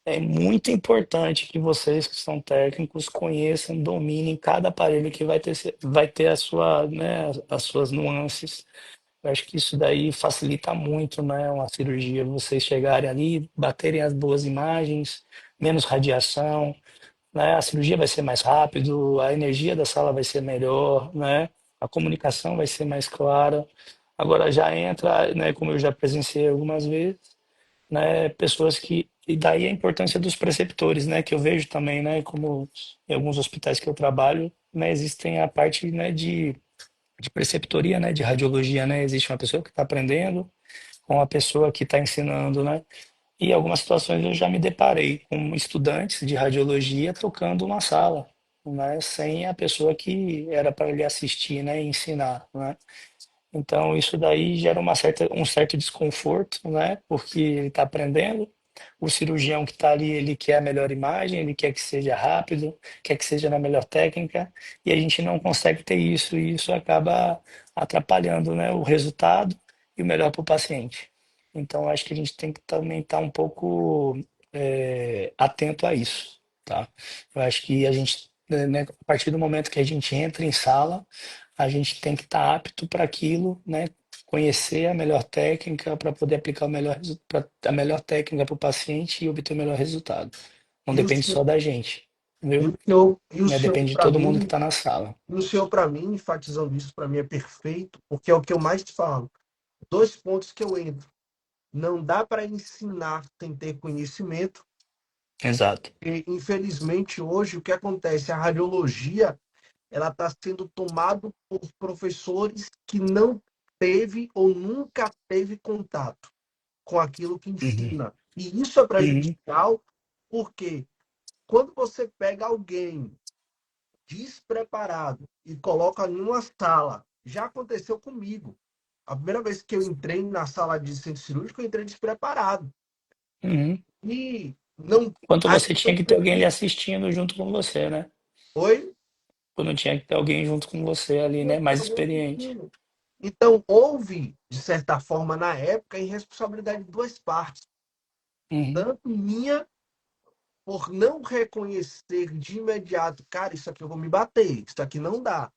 é muito importante que vocês que são técnicos conheçam, dominem cada aparelho que vai ter a sua, né, as suas nuances. Eu acho que isso daí facilita muito, né, uma cirurgia, vocês chegarem ali, baterem as boas imagens, menos radiação, né, a cirurgia vai ser mais rápido, a energia da sala vai ser melhor, né, a comunicação vai ser mais clara. Agora já entra, né, como eu já presenciei algumas vezes, né, pessoas que e daí a importância dos preceptores, né, que eu vejo também, né, como em alguns hospitais que eu trabalho, né, existem a parte, né, de preceptoria, né, de radiologia, né, existe uma pessoa que está aprendendo com a pessoa que está ensinando, né, e em algumas situações eu já me deparei com estudantes de radiologia tocando uma sala, né, sem a pessoa que era para ele assistir, né, e ensinar, né. Então, isso daí gera um certo desconforto, né? Porque ele está aprendendo. O cirurgião que está ali, ele quer a melhor imagem, ele quer que seja rápido, quer que seja na melhor técnica, e a gente não consegue ter isso, e isso acaba atrapalhando, né, o resultado e o melhor para o paciente. Então, acho que a gente tem que também estar um pouco atento a isso, tá? Eu acho que a gente, né, a partir do momento que a gente entra em sala, a gente tem que estar apto para aquilo, né? Conhecer a melhor técnica para poder aplicar a melhor técnica para o paciente e obter o melhor resultado. Não E o depende só senhor, da gente, e viu? o senhor, e o Né? senhor Depende de para todo mundo que mim, está na sala. e o senhor para mim, enfatizando isso para mim é perfeito, porque é o que eu mais te falo. Dois pontos que eu entro. Não dá para ensinar sem ter conhecimento. Exato. E, infelizmente, hoje, o que acontece? A radiologia ela está sendo tomada por professores que não teve ou nunca teve contato com aquilo que Uhum. ensina. E isso é Uhum. prejudicial porque quando você pega alguém despreparado e coloca em uma sala, já aconteceu comigo. A primeira vez que eu entrei na sala de centro cirúrgico, eu entrei despreparado. Uhum. E não. Enquanto Aí você tinha eu que ter alguém ali assistindo junto com você, né? foi. Quando tinha que ter alguém junto com você ali, né? Mais experiente. Então, houve, de certa forma, na época, irresponsabilidade de duas partes. Uhum. Tanto minha, por não reconhecer de imediato, cara, isso aqui eu vou me bater, isso aqui não dá,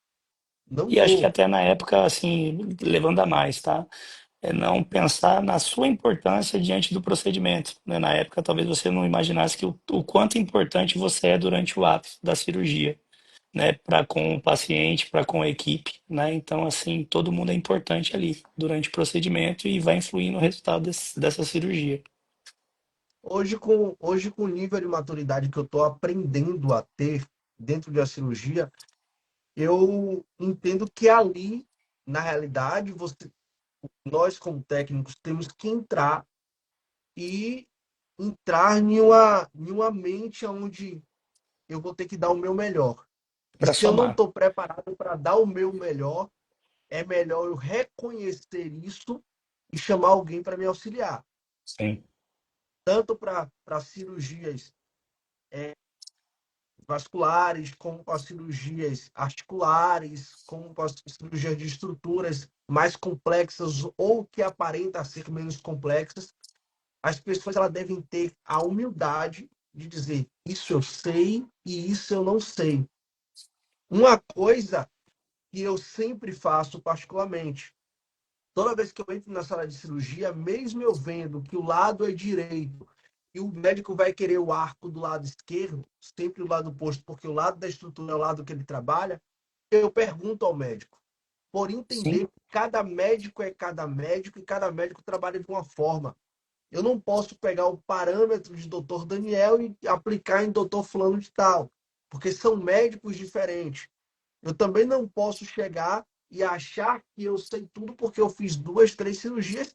não E acho que vou. até na época, assim, levando a mais, tá? É não pensar na sua importância diante do procedimento, né? Na época, talvez você não imaginasse que o quanto importante você é durante o ato da cirurgia, né? Para com o paciente, para com a equipe, né? Então, assim, todo mundo é importante ali durante o procedimento e vai influir no resultado dessa cirurgia. Hoje, com o nível de maturidade que eu estou aprendendo a ter dentro da cirurgia, eu entendo que ali, na realidade, nós, como técnicos, temos que e entrar em uma mente onde eu vou ter que dar o meu melhor. E Para se eu não somar. estou preparado para dar o meu melhor, é melhor eu reconhecer isso e chamar alguém para me auxiliar. Sim. Tanto para cirurgias vasculares, como para cirurgias articulares, como para cirurgias de estruturas mais complexas ou que aparentam ser menos complexas. As pessoas elas devem ter a humildade de dizer isso eu sei e isso eu não sei. Uma coisa que eu sempre faço particularmente, toda vez que eu entro na sala de cirurgia, mesmo eu vendo que o lado é direito e o médico vai querer o arco do lado esquerdo, sempre o lado oposto, porque o lado da estrutura é o lado que ele trabalha, eu pergunto ao médico, por Sim. entender que cada médico é cada médico e cada médico trabalha de uma forma. Eu não posso pegar o parâmetro de doutor Daniel e aplicar em doutor fulano de tal, porque são médicos diferentes. Eu também não posso chegar e achar que eu sei tudo porque eu fiz duas, três cirurgias,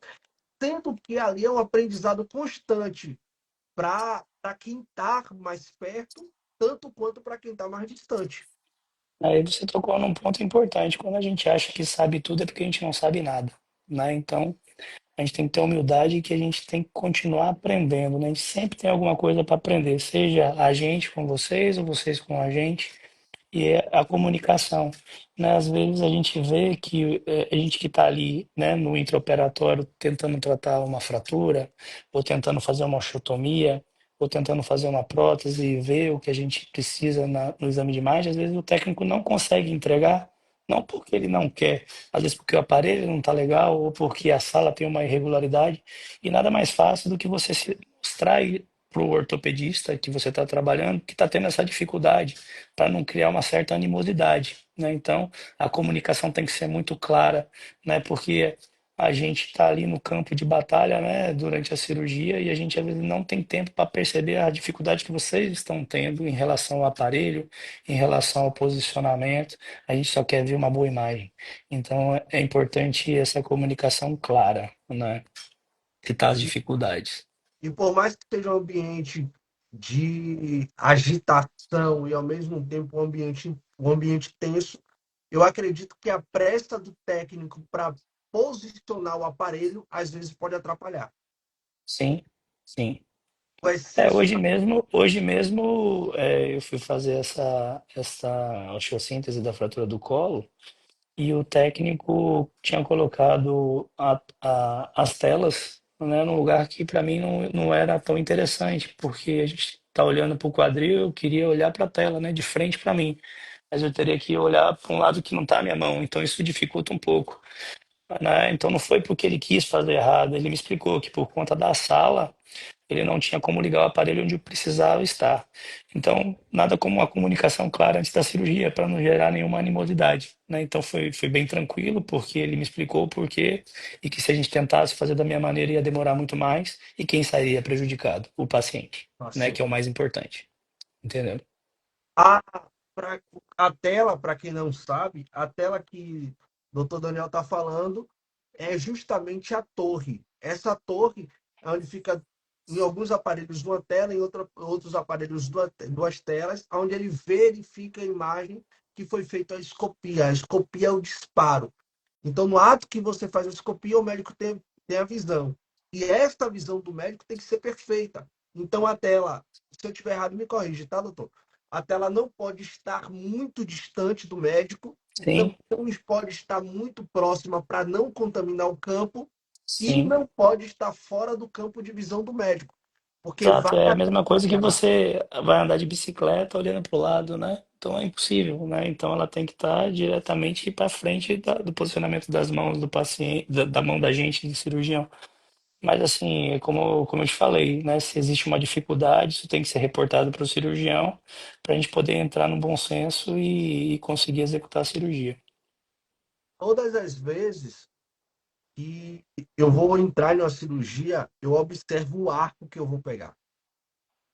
sendo que ali é um aprendizado constante para quem está mais perto, tanto quanto para quem está mais distante. Aí você tocou num ponto importante. Quando a gente acha que sabe tudo é porque a gente não sabe nada, né? Então, a gente tem que ter humildade que a gente tem que continuar aprendendo, né? A gente sempre tem alguma coisa para aprender, seja a gente com vocês ou vocês com a gente. e é a comunicação, né? Às vezes a gente vê que a gente que está ali, né, no intraoperatório tentando tratar uma fratura, ou tentando fazer uma osteotomia, ou tentando fazer uma prótese e ver o que a gente precisa no exame de imagem, às vezes o técnico não consegue entregar, não porque ele não quer, às vezes porque o aparelho não está legal, ou porque a sala tem uma irregularidade, e nada mais fácil do que você se mostrar para o ortopedista que você está trabalhando, que está tendo essa dificuldade, para não criar uma certa animosidade, né? Então, a comunicação tem que ser muito clara, né? Porque a gente está ali no campo de batalha, né, durante a cirurgia e a gente às vezes não tem tempo para perceber a dificuldade que vocês estão tendo em relação ao aparelho, em relação ao posicionamento. A gente só quer ver uma boa imagem. Então, é importante essa comunicação clara, né? Citar as dificuldades. E por mais que seja um ambiente de agitação e ao mesmo tempo um ambiente tenso, eu acredito que a pressa do técnico para posicionar o aparelho às vezes pode atrapalhar. Sim, sim. O É, excesso da hoje mesmo eu fui fazer essa osteossíntese da fratura do colo e o técnico tinha colocado as telas, né, num lugar que para mim não era tão interessante, porque a gente está olhando para o quadril, eu queria olhar para a tela, né, de frente para mim, mas eu teria que olhar para um lado que não está a minha mão, então isso dificulta um pouco, né? Então não foi porque ele quis fazer errado, ele me explicou que por conta da sala ele não tinha como ligar o aparelho onde precisava estar. Então, nada como uma comunicação clara antes da cirurgia, para não gerar nenhuma animosidade, né? Então, foi bem tranquilo, porque ele me explicou o porquê, e que se a gente tentasse fazer da minha maneira, ia demorar muito mais, e quem sairia prejudicado? O paciente, né? Que é o mais importante, entendeu? A, pra, a tela, para quem não sabe, a tela que o Dr. Daniel está falando é justamente a torre. Essa torre é onde fica em alguns aparelhos uma tela, em outros aparelhos duas telas, onde ele verifica a imagem que foi feita a escopia. A escopia é o disparo. Então, no ato que você faz a escopia, o médico tem a visão. E essa visão do médico tem que ser perfeita. Então, a tela, se eu estiver errado, me corrige, tá, doutor? A tela não pode estar muito distante do médico, Sim, não pode estar muito próxima para não contaminar o campo e sim. não pode estar fora do campo de visão do médico, porque vai Exato, é a mesma coisa que atrapalhar. você vai andar de bicicleta olhando para o lado, né? Então é impossível, né? Então ela tem que estar diretamente para frente do posicionamento das mãos do paciente, da mão da gente, do cirurgião. Mas assim, como eu te falei, né? Se existe uma dificuldade, isso tem que ser reportado para o cirurgião, para a gente poder entrar no bom senso e conseguir executar a cirurgia. Todas as vezes que eu vou entrar em uma cirurgia, eu observo o arco que eu vou pegar.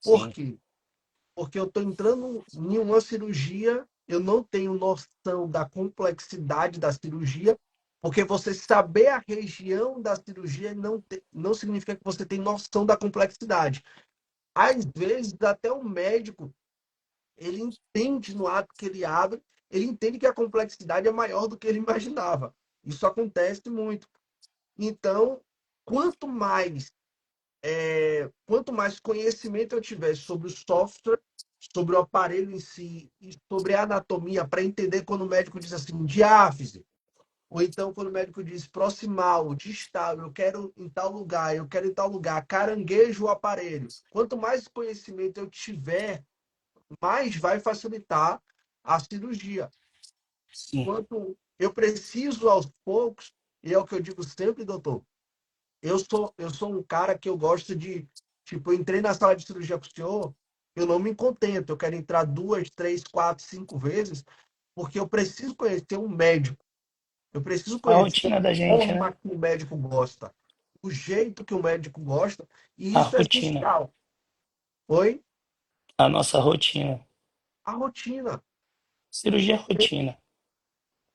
Por Sim, quê? Porque eu estou entrando em uma cirurgia, eu não tenho noção da complexidade da cirurgia, porque você saber a região da cirurgia não significa que você tem noção da complexidade. Às vezes, até o médico, ele entende no ato que ele abre, ele entende que a complexidade é maior do que ele imaginava. Isso acontece muito. Então, quanto mais quanto mais conhecimento eu tiver sobre o software, sobre o aparelho em si e sobre a anatomia, para entender quando o médico diz assim, diáfise, ou então quando o médico diz proximal, distal, eu quero em tal lugar, eu quero em tal lugar, caranguejo o aparelho. Quanto mais conhecimento eu tiver, mais vai facilitar a cirurgia. sim. Quanto eu preciso aos poucos, e é o que eu digo sempre, doutor, eu sou um cara que eu gosto de, tipo, eu entrei na sala de cirurgia com o senhor, eu não me contento, eu quero entrar duas, três, quatro, cinco vezes, porque eu preciso conhecer um médico, eu preciso A conhecer rotina da a gente, né? forma que o médico gosta, o jeito que o médico gosta, e A isso é rotina, essencial. Oi? a nossa rotina. A rotina. Cirurgia é rotina.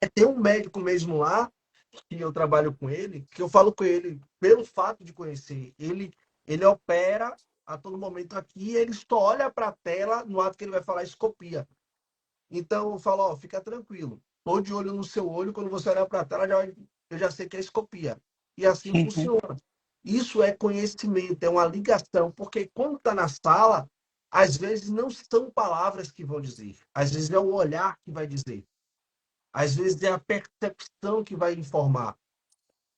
É ter um médico mesmo lá, que eu trabalho com ele, que eu falo com ele pelo fato de conhecer. Ele opera a todo momento aqui, ele só olha para a tela no ato que ele vai falar escopia. Então eu falo, ó, fica tranquilo. Tô de olho no seu olho, quando você olhar para a tela, eu já sei que é escopia. E assim Uhum. funciona. Isso é conhecimento, é uma ligação, porque quando está na sala, Às vezes não são palavras que vão dizer, às vezes é o olhar que vai dizer, às vezes é a percepção que vai informar.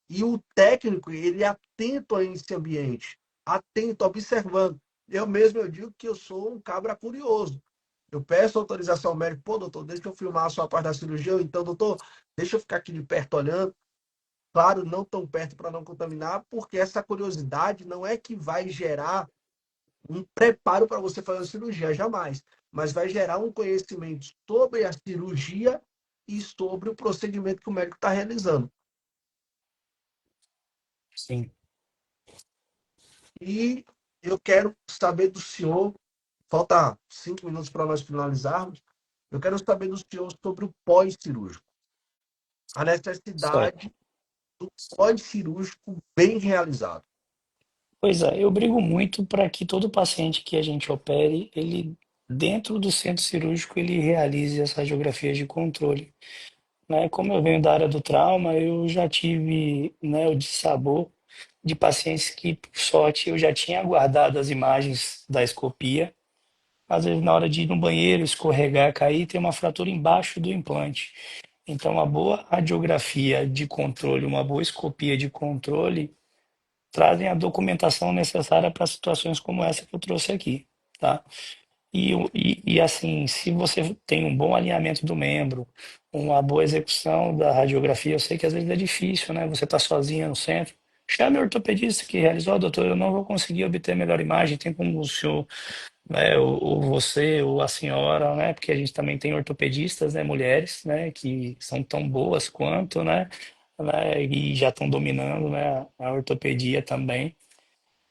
E o técnico, ele é atento a esse ambiente, atento, observando. Eu mesmo, eu digo que eu sou um cabra curioso. Eu peço autorização ao médico, pô, doutor, deixa eu filmar a sua parte da cirurgia, ou então, doutor, deixa eu ficar aqui de perto olhando. Claro, não tão perto para não contaminar, porque essa curiosidade não é que vai gerar um preparo para você fazer a cirurgia, jamais. Mas vai gerar um conhecimento sobre a cirurgia e sobre o procedimento que o médico está realizando. Sim, E eu quero saber do senhor, falta 5 minutos para nós finalizarmos, eu quero saber do senhor sobre o pós-cirúrgico, a certo. necessidade do pós-cirúrgico bem realizado. Pois é, eu brigo muito para que todo paciente que a gente opere, ele, dentro do centro cirúrgico, ele realize as radiografias de controle, né? Como eu venho da área do trauma, eu já tive, né, o dissabor de pacientes que, por sorte, eu já tinha guardado as imagens da escopia. Às vezes, na hora de ir no banheiro, escorregar, cair, tem uma fratura embaixo do implante. Então, uma boa radiografia de controle, uma boa escopia de controle, trazem a documentação necessária para situações como essa que eu trouxe aqui, tá? E assim, se você tem um bom alinhamento do membro, uma boa execução da radiografia, eu sei que às vezes é difícil, né? Você está sozinha no centro. Chame o ortopedista que realizou, "Ó, doutor, eu não vou conseguir obter melhor imagem, tem como o senhor, né, ou você, ou a senhora, né? Porque a gente também tem ortopedistas, né, mulheres, né, que são tão boas quanto, né, e já estão dominando, né, a ortopedia também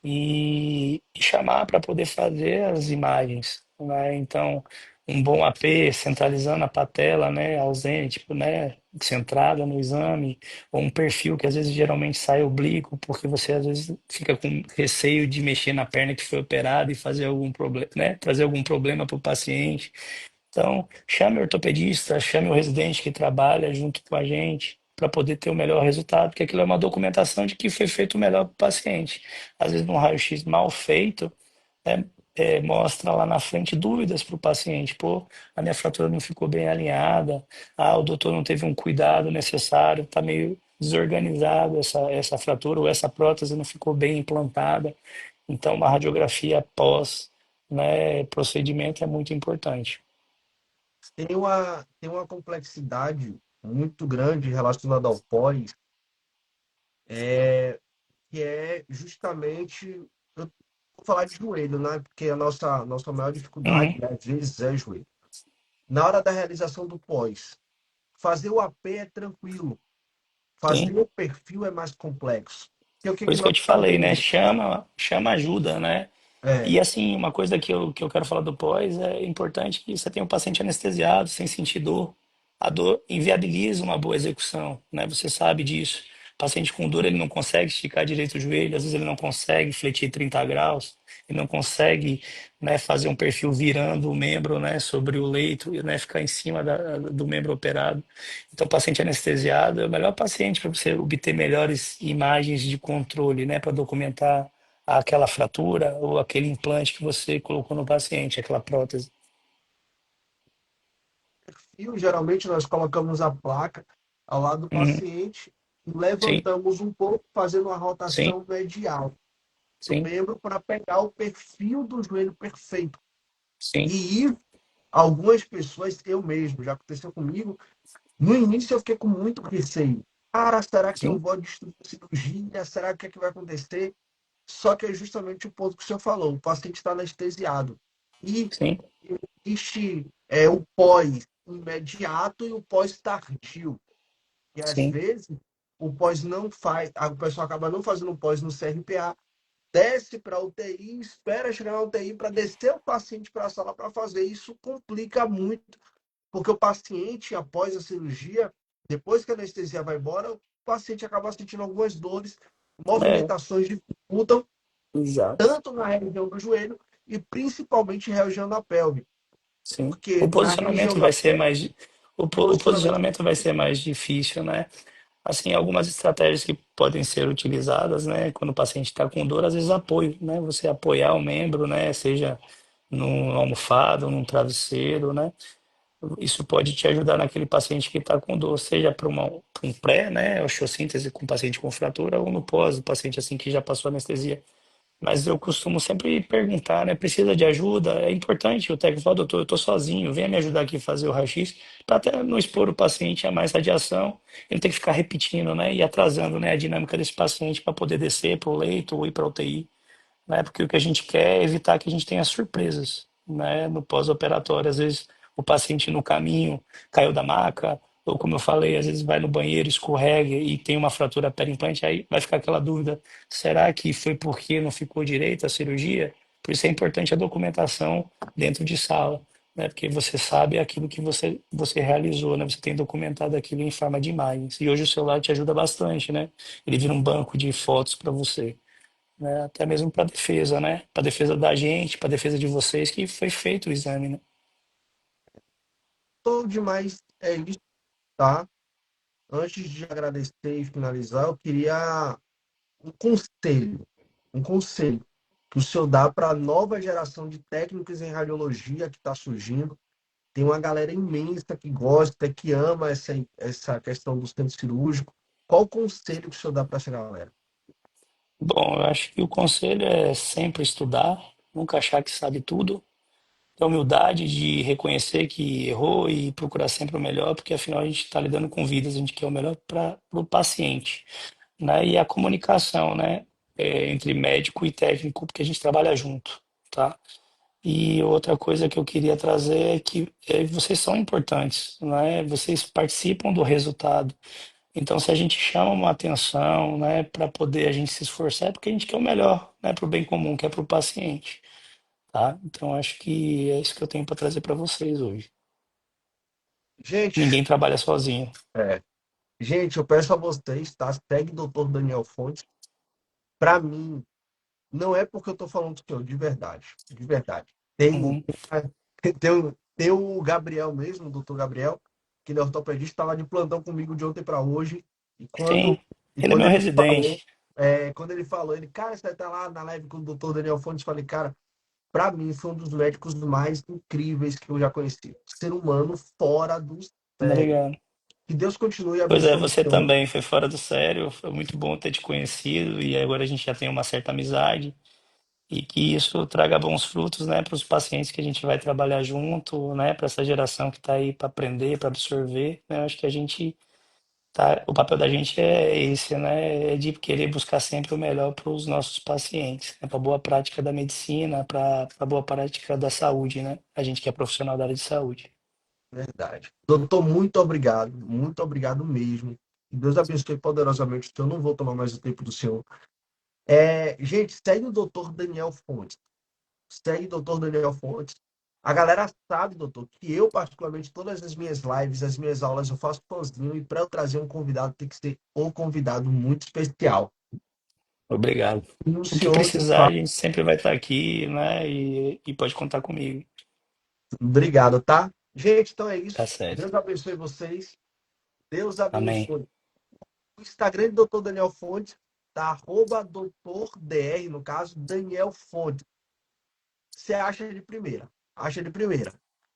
e chamar para poder fazer as imagens, né? Então, um bom AP centralizando a patela, né, ausente, tipo, né, centrada no exame, ou um perfil que às vezes geralmente sai oblíquo, porque você às vezes fica com receio de mexer na perna que foi operada e fazer algum problema, né, trazer algum problema para o paciente. Então, chame o ortopedista, chame o residente que trabalha junto com a gente para poder ter o melhor resultado, porque aquilo é uma documentação de que foi feito o melhor para o paciente. Às vezes, um raio-x mal feito né, mostra lá na frente dúvidas para o paciente. Pô, a minha fratura não ficou bem alinhada, o doutor não teve um cuidado necessário, está meio desorganizado essa fratura ou essa prótese não ficou bem implantada. Então, uma radiografia pós, né, procedimento é muito importante. Tem uma complexidade muito grande relacionada ao pós, que é justamente, eu vou falar de joelho, né? Porque a nossa maior dificuldade, Uhum, né, às vezes, é joelho. Na hora da realização do pós, fazer o AP é tranquilo, sim. fazer o perfil é mais complexo. E o que Por que isso que nós eu te falei, né? sabemos? Chama ajuda, né? É, E assim, uma coisa que eu quero falar do pós é importante que você tenha o paciente anestesiado, sem sentir dor. A dor inviabiliza uma boa execução, né? Você sabe disso. O paciente com dor, ele não consegue esticar direito o joelho, às vezes ele não consegue fletir 30 graus, ele não consegue, né, fazer um perfil virando o membro, né, sobre o leito, né, ficar em cima do membro operado. Então, o paciente anestesiado é o melhor paciente para você obter melhores imagens de controle, né, para documentar aquela fratura ou aquele implante que você colocou no paciente, aquela prótese. e geralmente nós colocamos a placa ao lado do Uhum. paciente e Sim, levantamos um pouco, fazendo uma sim, rotação medial do sim, membro para pegar o perfil do joelho perfeito. sim, E isso, algumas pessoas, eu mesmo, já aconteceu comigo, no início eu fiquei com muito receio. Cara, será que eu sim, vou destruir a cirurgia? Será que é que vai acontecer? Só que é justamente o ponto que o senhor falou, o paciente está anestesiado. E sim, existe o pós imediato e o pós tardio. E às sim. vezes o pós não faz, a pessoa acaba não fazendo o pós no CRPA, desce para a UTI, espera chegar na UTI para descer o paciente para a sala para fazer. Isso complica muito, porque o paciente, após a cirurgia, depois que a anestesia vai embora, o paciente acaba sentindo algumas dores, É, movimentações dificultam, exato. tanto na região do joelho e principalmente na região da pelve. Sim. O Porque na região posicionamento da vai ser pelve, mais, o posicionamento posicionamento vai ser mais difícil, né? Assim, algumas estratégias que podem ser utilizadas, né, quando o paciente está com dor, às vezes apoio, né? Você apoiar o membro, né, seja num almofado, num travesseiro, né? Isso pode te ajudar naquele paciente que está com dor, seja para um pré, né, osteossíntese com paciente com fratura, ou no pós, o paciente assim que já passou anestesia. Mas eu costumo sempre perguntar, né? Precisa de ajuda? É importante o técnico falar, doutor, eu estou sozinho, venha me ajudar aqui a fazer o raio-x, para até não expor o paciente a mais radiação, ele tem que ficar repetindo, né? E atrasando, né, a dinâmica desse paciente para poder descer para o leito ou ir para a UTI, né? Porque o que a gente quer é evitar que a gente tenha surpresas, né? No pós-operatório, às vezes o paciente no caminho caiu da maca, ou como eu falei, às vezes vai no banheiro, escorrega e tem uma fratura periimplante, aí vai ficar aquela dúvida, será que foi porque não ficou direito a cirurgia? Por isso é importante a documentação dentro de sala, né? Porque você sabe aquilo que você realizou, né? Você tem documentado aquilo em forma de imagens. E hoje o celular te ajuda bastante, né? Ele vira um banco de fotos para você, né? Até mesmo para defesa, né? Para defesa da gente, para defesa de vocês que foi feito o exame, né? Tô demais, é isso, tá? Antes de agradecer e finalizar, eu queria um conselho, um conselho que o senhor dá para a nova geração de técnicos em radiologia que está surgindo. Tem uma galera imensa que gosta, que ama essa questão do centro cirúrgico. Qual o conselho que o senhor dá para essa galera? Bom, eu acho que o conselho é sempre estudar, nunca achar que sabe tudo, ter humildade de reconhecer que errou e procurar sempre o melhor, porque afinal a gente está lidando com vidas, a gente quer o melhor para o paciente, né? E a comunicação, né? Entre médico e técnico, porque a gente trabalha junto, tá? E outra coisa que eu queria trazer é que vocês são importantes, né? Vocês participam do resultado. Então, se a gente chama uma atenção, né, para poder a gente se esforçar, é porque a gente quer o melhor, né, para o bem comum, que é para o paciente, tá? Então, acho que é isso que eu tenho para trazer para vocês hoje. Gente, Ninguém trabalha sozinho. é, gente, eu peço a vocês, tá? Segue o doutor Daniel Fontes. Para mim, não é porque eu tô falando do senhor, de verdade. De verdade. Tem, Uhum. tem o Gabriel mesmo, o doutor Gabriel, que ele é ortopedista, estava de plantão comigo de ontem para hoje. E Sim, quando, e ele é quando meu ele falou, residente. cara, você tá lá na live com o doutor Daniel Fontes, eu falei, cara, para mim foi um dos médicos mais incríveis que eu já conheci. Ser humano fora do sério. Obrigado. Que Deus continue Pois é, abençoando o você senhor. também foi fora do sério, foi muito bom ter te conhecido e agora a gente já tem uma certa amizade. E que isso traga bons frutos, né, para os pacientes que a gente vai trabalhar junto, né, para essa geração que está aí para aprender, para absorver, né, eu acho que a gente tá, o papel da gente é esse, né, é de querer buscar sempre o melhor para os nossos pacientes, né, para boa prática da medicina, para a boa prática da saúde, né, a gente que é profissional da área de saúde. Verdade. Doutor, muito obrigado mesmo. Que Deus abençoe poderosamente o senhor. Eu não vou tomar mais o tempo do senhor. Gente, segue o doutor Daniel Fontes. Segue o doutor Daniel Fontes. A galera sabe, doutor, que eu, particularmente, todas as minhas lives, as minhas aulas, eu faço sozinho. E para eu trazer um convidado, tem que ser um convidado muito especial. Obrigado. E o O que senhor, de precisar, a fato, gente sempre vai estar aqui, né, e pode contar comigo. obrigado, tá? Gente, então é Tá isso. certo. Deus abençoe vocês. Deus Amém. abençoe. O Instagram do Dr. Daniel Fontes tá Dr. DR, no caso, Daniel Fontes. Você acha de primeira. Acha de primeira.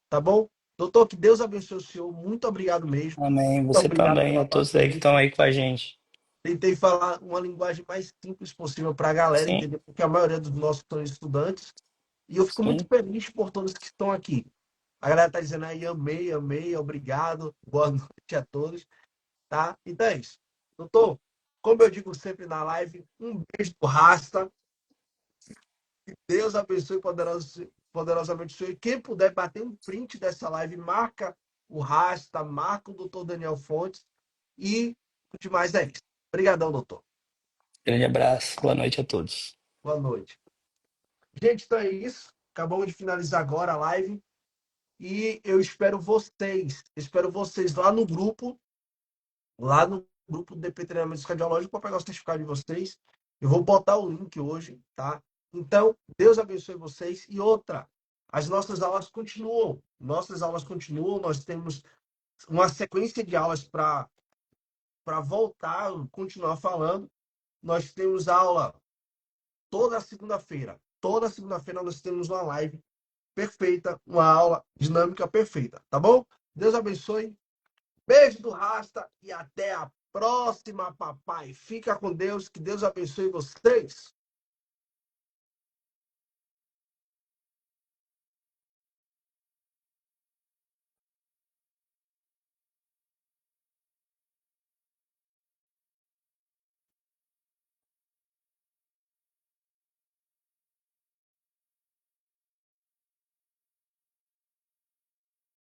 Tá bom? Doutor, que Deus abençoe o senhor. Muito obrigado mesmo. Amém. Muito Você obrigado também, pela a todos aí que paciência. estão aí com a gente. Tentei falar uma linguagem mais simples possível para a galera Sim, entender, porque a maioria dos nossos são estudantes. E eu fico muito sim. feliz por todos que estão aqui. A galera tá dizendo aí, amei, amei, obrigado. Boa noite a todos, tá? Então é isso. Doutor, como eu digo sempre na live, um beijo do Rasta. Deus abençoe poderosamente o senhor. E quem puder bater um print dessa live, marca o Rasta, marca o doutor Daniel Fontes. E o demais é isso. Obrigadão, doutor. Grande abraço. Boa noite a todos. Boa noite. Gente, então é isso. Acabamos de finalizar agora a live. E eu espero vocês. Espero vocês lá no grupo do DP Treinamentos Radiológicos para pegar o certificado de vocês. Eu vou botar o link hoje, tá? Então, Deus abençoe vocês. E outra, as nossas aulas continuam. Nossas aulas continuam. Nós temos uma sequência de aulas para voltar, continuar falando. Nós temos aula toda segunda-feira. Toda segunda-feira nós temos uma live perfeita, uma aula dinâmica perfeita, tá bom? Deus abençoe. Beijo do Rasta e até a próxima, papai. Fica com Deus, que Deus abençoe vocês.